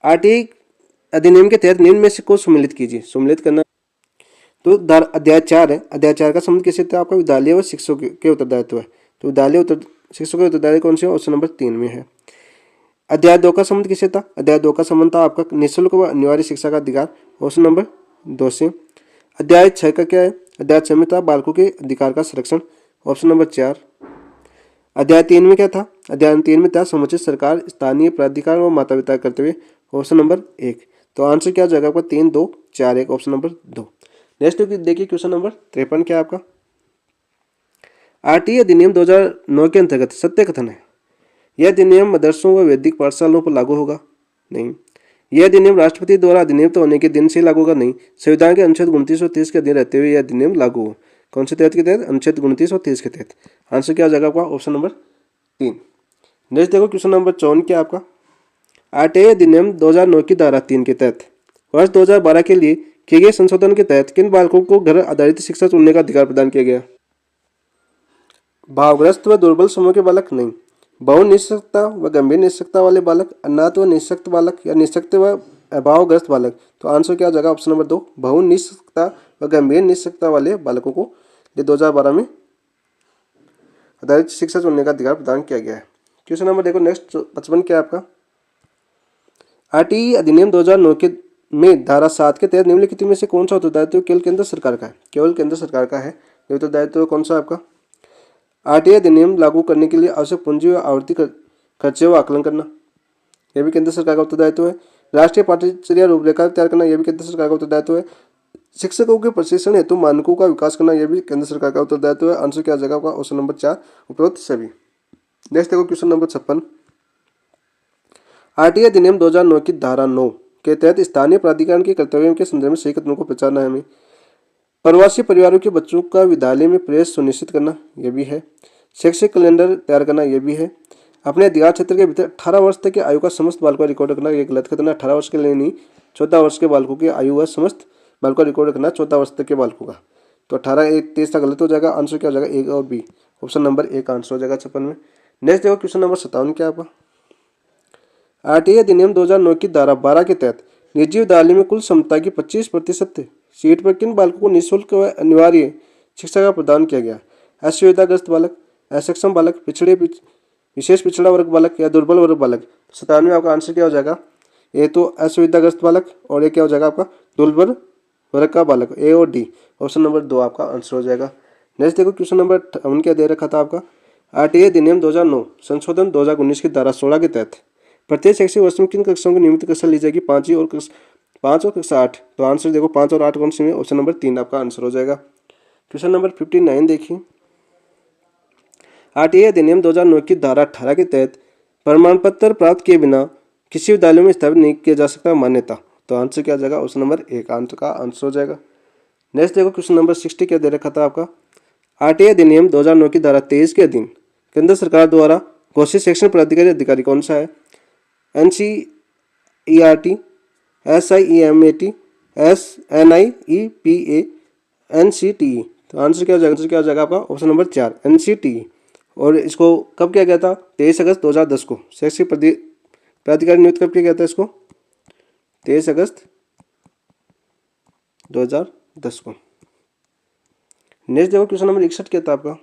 आरटीआई अधिनियम के तहत निम्न में से को सम्मिलित कीजिए। सम्मिलित करना तो अध्याय 4 है। अध्याय 4 का संबंध किससे था? आपका विद्यालय व शिक्षकों के उत्तरदायित्व है। तो विद्यालय शिक्षकों के उत्तरदायित्व कौन से? ऑप्शन नंबर 3 में है। अध्याय 2 का संबंध किससे था? अध्याय 2 का संबंध था आपका निःशुल्क व अनिवार्य शिक्षा का अधिकार, ऑप्शन नंबर 2 से। अध्याय 6 का क्या है? अध्याय 6 में था बालकों के अधिकार का संरक्षण, ऑप्शन नंबर 4। अध्याय 3 में क्या था? अध्याय 3 में था समुचित सरकार, स्थानीय प्राधिकार व माता पिता कर्तव्य, ऑप्शन नंबर 1। तो आंसर क्या हो जाएगा आपका? 3, 2, 4, 1, ऑप्शन नंबर 2। नेक्स्ट देखिए क्वेश्चन नंबर 53 क्या आपका? आरटीआई अधिनियम 2009 के अंतर्गत सत्य कथन है। यह अधिनियम मदरसों व वैदिक पाठशालाओं पर लागू होगा? नहीं। यह अधिनियम राष्ट्रपति द्वारा अधिनियम होने के दिन से लागू होगा? नहीं। संविधान के अनुच्छेद 29 और 30 के अधीन रहते हुए यह अधिनियम लागू हो। कौन से तहत के तहत? अनुच्छेद 29 और 30 के तहत। आंसर क्या हो जाएगा आपका? Option number 3। नेक्स्ट देखो क्वेश्चन नंबर 54 क्या आपका? आरटीआई अधिनियम 2009 की धारा 3 के तहत वर्ष 2012 के लिए किए गए संशोधन के तहत किन बालकों को घर आधारित शिक्षा चुनने का अधिकार प्रदान किया गया? भावग्रस्त व दुर्बल समूह के बालक नहीं। बहु निःशक्तता व गंभीर निःशक्तता वाले बालक, अनाथ व निःशक्त बालक या निःशक्त व अभावग्रस्त बालक। तो आंसर क्या हो जाएगा? ऑप्शन नंबर 2 बहु निःशक्तता व गंभीर निःशक्तता वाले बालकों को 2012 में आधारित शिक्षा चुनने का अधिकार प्रदान किया गया है। क्वेश्चन नंबर देखो नेक्स्ट 55 क्या है आपका? आरटीआई अधिनियम 2009 के में धारा 7 के तहत निम्नलिखित में से कौन सा उत्तरदायित्व केवल केंद्र सरकार का है? केवल केंद्र सरकार का है। उत्तरदायित्व कौन सा आपका? आरटीआई अधिनियम लागू करने के लिए आवश्यक पूंजी व आवर्ती खर्चे व आकलन करना, यह भी केंद्र सरकार का उत्तरदायित्व है। राष्ट्रीय पाठ्यचर्या रूपरेखा तैयार करना, यह भी केंद्र सरकार का उत्तरदायित्व है। शिक्षकों के प्रशिक्षण हेतु मानकों का विकास करना, यह भी केंद्र सरकार का उत्तरदायित्व है। आंसर क्या आ जाएगा आपका? ऑप्शन नंबर 4 उपरोक्त सभी। नेक्स्ट देखो क्वेश्चन नंबर 56। आरटीआई अधिनियम 2009 की धारा 9 के तहत स्थानीय प्राधिकरण के कर्तव्यों के संदर्भ में सही कथनों को पहचानना है हमें। प्रवासी परिवारों के बच्चों का विद्यालय में प्रवेश सुनिश्चित करना, यह भी है। शैक्षिक कैलेंडर तैयार करना, यह भी है। अपने अधिकार क्षेत्र के भीतर 18 वर्ष तक की आयु का समस्त बालकों का रिकॉर्ड रखना, यह गलत कथन है। 18 वर्ष के लिए नहीं, 14 वर्ष के बालकों की आयु व समस्त बालकों का रिकॉर्ड रखना, 14 वर्ष तक के बालकों का। तो 18 1 23 गलत हो जाएगा। आंसर क्या हो जाएगा? एक और बी, ऑप्शन नंबर एक आंसर हो जाएगा 56 में। नेक्स्ट देखो क्वेश्चन नंबर 57 क्या आपका? आरटीए अधिनियम 2009 की धारा 12 के तहत निजी विद्यालय में कुल क्षमता की 25% सीट पर किन बालकों को निःशुल्क व अनिवार्य शिक्षा का प्रदान किया गया? असुविधाग्रस्त बालक, असक्षम बालक, विशेष पिछड़ा वर्ग बालक या दुर्बल वर्ग बालक। 97 आपका आंसर क्या हो जाएगा? ये तो असुविधाग्रस्त बालक और ये क्या हो जाएगा आपका? दुर्बल वर्ग का बालक, ए और डी, ऑप्शन नंबर 2 आपका आंसर हो जाएगा। नेक्स्ट देखो क्वेश्चन नंबर 58 क्या दे रखा था आपका? आरटीए अधिनियम 2009 संशोधन 2019 की धारा 16 के तहत प्रत्येक शैक्षिक वर्ष में किन कक्षाओं की नियमित कक्षा ली जाएगी? 5 और कक्षा 8। तो आंसर देखो 5 और 8 कौन सी में? ऑप्शन नंबर 3 आपका आंसर हो जाएगा। क्वेश्चन नंबर 59 देखिए, आरटीए अधिनियम 2009 की धारा 18 के तहत प्रमाण पत्र प्राप्त किए बिना किसी विद्यालय में स्थापित नहीं किया जा सकता मान्यता। तो आंसर क्या आ जाएगा? ऑप्शन नंबर 1 आंसर का आंसर हो जाएगा। नेक्स्ट देखो क्वेश्चन नंबर 60 क्या दे रखा था आपका? आरटीए अधिनियम 2009 की धारा 23 के अधीन केंद्र सरकार द्वारा घोषित शैक्षणिक प्राधिकारी अधिकारी कौन सा है? NCERT, SIEMAT, NIEPA, NCTE। तो आंसर क्या हो जाएगा? आंसर क्या हो जाएगा आपका? Option number 4 NCTE। और इसको कब किया गया था? 23 अगस्त 2010 को शैक्षिक प्राधिकारी नियुक्त कब किया गया था इसको? 23 अगस्त 2010 को। नेक्स्ट देखो क्वेश्चन नंबर 61 क्या था आपका?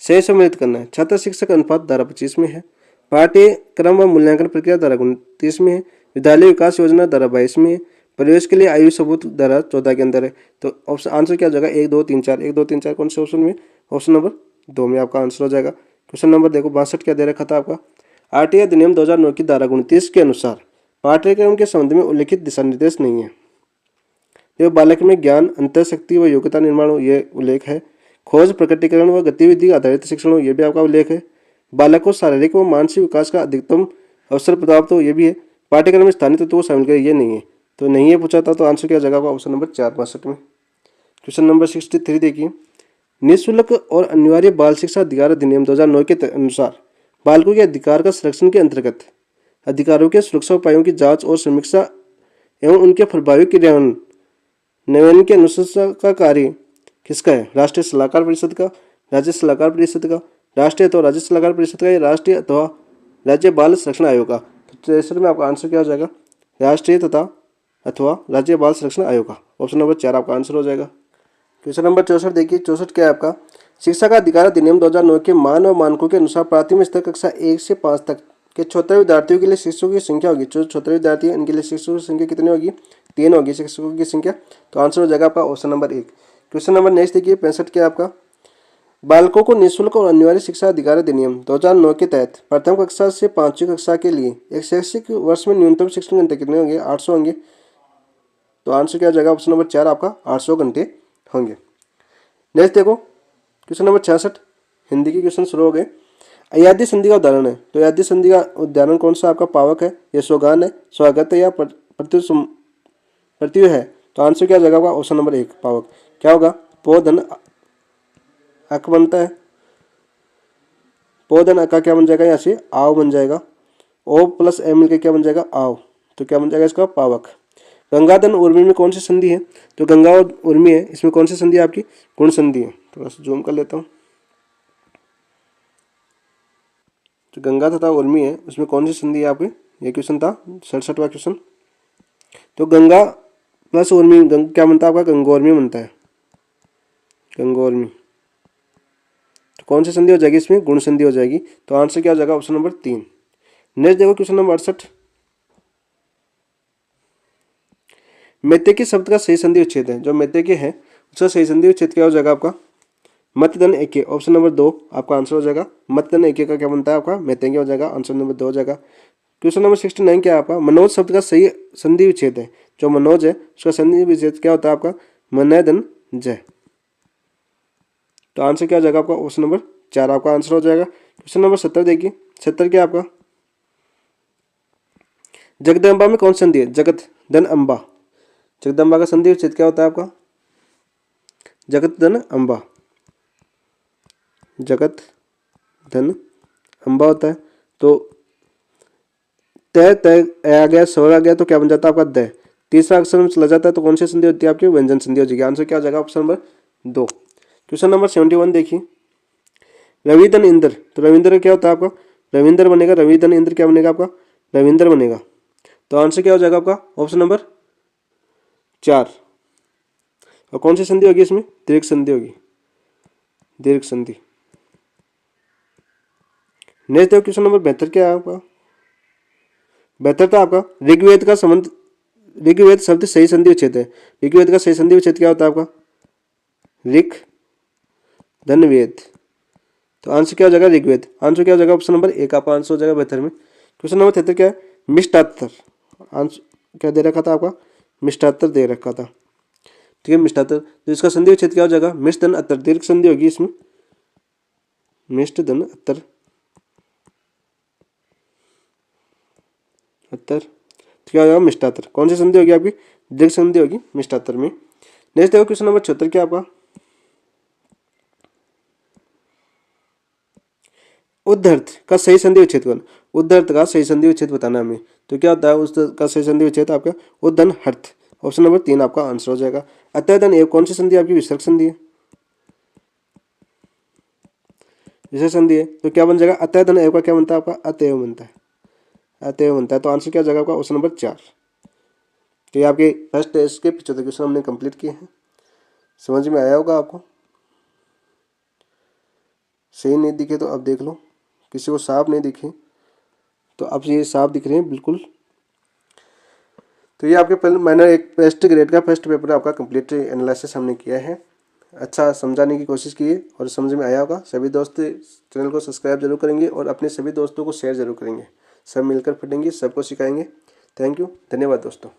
सही सम्मिलित करना है। छात्र शिक्षक अनुपात धारा 25 में है। पाठ्यक्रम व मूल्यांकन प्रक्रिया धारा 29 में है। विद्यालय विकास योजना धारा 22 में है। प्रवेश के लिए आयु सबूत धारा 14 के अंदर है। तो ऑप्शन आंसर क्या हो जाएगा? 1 2 3 4। 1 2 3 4 कौन से ऑप्शन में? ऑप्शन नंबर 2 में आपका आंसर हो जाएगा। क्वेश्चन नंबर देखो 62 क्या दे रखा था आपका? आरटीए अधिनियम 2009 की धारा 29 के अनुसार पाठ्यक्रम के संबंध में उल्लिखित दिशा निर्देश नहीं है। यह बालक में ज्ञान, अंतःशक्ति व योग्यता निर्माण हो, ये उल्लेख है। खोज, प्रकटीकरण व गतिविधि आधारित शिक्षण हो, ये भी आपका उल्लेख है। बालक को शारीरिक व मानसिक विकास का अधिकतम अवसर प्राप्त हो, ये भी है। पाठ्यक्रम में स्थानीय तत्वों को शामिल करें, ये नहीं है। तो नहीं है पूछा था, तो आंसर क्या जगह ऑप्शन नंबर 4 62 में। क्वेश्चन नंबर 63 देखिए, निःशुल्क और अनिवार्य बाल शिक्षा अधिकार अधिनियम 2009 के अनुसार बालकों के अधिकार का संरक्षण के अंतर्गत अधिकारों के सुरक्षा उपायों की जांच और समीक्षा एवं उनके प्रभावी क्रियान्वयन की अनुशंसा का कार्य किसका है? राष्ट्रीय सलाहकार परिषद का, राज्य सलाहकार परिषद का, राष्ट्रीय अथवा राज्य सलाहकार परिषद का, या राष्ट्रीय अथवा राज्य बाल संरक्षण आयोग का। तो 63 में आपका आंसर क्या हो जाएगा? राष्ट्रीय तथा अथवा राज्य बाल संरक्षण आयोग का, ऑप्शन नंबर 4 आपका आंसर हो जाएगा। क्वेश्चन नंबर 64 देखिए, 64 क्या है आपका? शिक्षा का अधिकार अधिनियम 2009 के मान व मानकों के अनुसार प्राथमिक स्तर कक्षा 1 से 5 तक के छोटे विद्यार्थियों के लिए शिक्षकों की संख्या होगी। जो छोटे विद्यार्थी हैं इनके लिए शिक्षकों की संख्या कितनी होगी? 3 होगी शिक्षकों की संख्या। तो आंसर हो जाएगा आपका option number 1। Question number next देखिए 65 क्या आपका? बालकों को निःशुल्क और अनिवार्य शिक्षा अधिकार अधिनियम 2009 के तहत प्रथम कक्षा से 5वीं कक्षा के लिए एक शैक्षिक वर्ष में न्यूनतम शिक्षण घंटे कितने होंगे? 800 होंगे। तो आंसर क्या हो जाएगा? ऑप्शन नंबर 4 आपका 800 घंटे होंगे। नेक्स्ट देखो क्वेश्चन नंबर 66, हिंदी के क्वेश्चन शुरू हो गए। अयाध्य संधि का उदाहरण है। तो अयाध्य संधि का उदाहरण कौन सा आपका? पावक है, या सौगान है, स्वागत है, या प्रत्यय है। तो आंसर क्या जाएगा? ऑप्शन नंबर 1 पावक। क्या होगा? पोधन अक बनता है, पोधन अका क्या बन जाएगा? यहाँ से आव बन जाएगा। ओ प्लस ए मिलकर क्या बन जाएगा? आव। तो क्या बन जाएगा इसका? पावक। गंगाधन उर्मी में कौन सी संधि है? तो गंगा और उर्मी है, इसमें कौन सी संधि है आपकी? गुण संधि है। थोड़ा सा जूम कर लेता हूँ। तो गंगा तथा उर्मी है, उसमें कौन सी संधि है आपकी? ये क्वेश्चन था 67वां क्वेश्चन। तो गंगा प्लस उर्मी क्या बनता है आपका? गंगोर्मी बनता है, गंगोर्मी। तो कौन सी संधि हो जाएगी इसमें? गुण संधि हो जाएगी। तो आंसर क्या हो जाएगा? Option number 3। नेक्स्ट देखो क्वेश्चन नंबर 68, मेत्ते शब्द का सही संधि विच्छेद है। जो मेत्ते है उसका सही संधि विच्छेद क्या हो जाएगा आपका? मतधन एके, ऑप्शन नंबर 2 आपका आंसर हो जाएगा। मतधन एके का क्या बनता है आपका? मेतेंगे हो जाएगा, आंसर नंबर 2 हो जाएगा। क्वेश्चन नंबर 69 क्या है आपका? मनोज शब्द का सही संधि विच्छेद है। जो मनोज है उसका संधि विच्छेद क्या होता है आपका? मनयधन जय। तो आंसर क्या हो जाएगा आपका? ऑप्शन नंबर 4 आपका आंसर हो जाएगा। क्वेश्चन नंबर 70 देखिए, 70 क्या आपका? जगदम्बा में कौन संधि है? जगत धन अम्बा। जगदम्बा का संधि विच्छेद क्या होता है आपका? जगत धन अम्बा, जगत धन अम्बा होता है। तो तय तय आ गया, स्वर आ गया, तो क्या बन जाता है आपका? दय। तीसरा अक्षर में चला जाता है तो कौन सी संधि होती है आपकी? व्यंजन संधि हो जाएगी। आंसर क्या हो जाएगा? Option number 2। क्वेश्चन नंबर 71 देखिए, रविधन इंद्र, तो रविंद्र क्या होता है आपका? रविंद्र बनेगा, रविधन इंद्र क्या बनेगा आपका? रविंद्र बनेगा। तो आंसर क्या हो जाएगा आपका? Option number 4। और कौन सी संधि होगी इसमें? दीर्घ संधि होगी, दीर्घ संधि। नेक्स्ट देखो क्वेश्चन नंबर 72 क्या है आपका? 72 था आपका ऋग्वेद का संबंध, ऋग्वेद शब्द सही संधि विच्छेद है। ऋग्वेद का सही संधि विच्छेद क्या होता है आपका? ऋक धन वेद। तो आंसर क्या हो जाएगा? ऋग्वेद। आंसर क्या हो जाएगा? ऑप्शन नंबर 1 आपका आंसर हो जाएगा 72 में। क्वेश्चन नंबर 73 क्या है? मिष्टात्तर। आंसर क्या दे रखा था आपका? मिष्टात्तर दे रखा था, ठीक है, मिष्टात्तर। तो इसका संधि विच्छेद क्या हो जाएगा? मिष्ट धन अत्तर, दीर्घ संधि होगी इसमें, मिष्ट धन अत्तर, अत्तर। तो क्या हो जाएगा? मिष्टात्तर। कौन सी संधि होगी आपकी? दीर्घ संधि होगी मिष्टात्तर में। नेक्स्ट देखो क्वेश्चन नंबर 74 क्या आपका? उद्धर्थ का सही संधि विच्छेद कौन? उद्धर्थ का सही संधि विच्छेद बताना हमें। तो क्या होता है उसका सही संधि विच्छेद आपका? उद्धन हर्थ। ऑप्शन नंबर 3 आपका आंसर हो जाएगा। अत्यधन एव कौन सी संधि आपकी? विसर्ग संधि है, विसर्ग संधि है। तो क्या बन जाएगा? अत्यधन एव का क्या बनता है आपका? अतएव बनता है, अतएव बनता है। तो आंसर क्या हो जाएगा आपका? Option number 4। तो ये आपके फर्स्ट टेस्ट के 75 क्वेश्चन हमने कंप्लीट किए हैं। समझ में आया होगा आपको? सही नहीं दिखे तो अब देख लो, किसी को साफ नहीं दिखे तो अब ये साफ दिख रहे हैं बिल्कुल। तो ये आपके पहले मैंने एक फर्स्ट ग्रेड का फर्स्ट पेपर आपका कंप्लीट एनालिसिस हमने किया है। अच्छा समझाने की कोशिश की है और समझ में आया होगा। सभी दोस्त चैनल को सब्सक्राइब जरूर करेंगे और अपने सभी दोस्तों को शेयर जरूर करेंगे। सब मिलकर पढ़ेंगे, सबको सिखाएंगे। थैंक यू, धन्यवाद दोस्तों।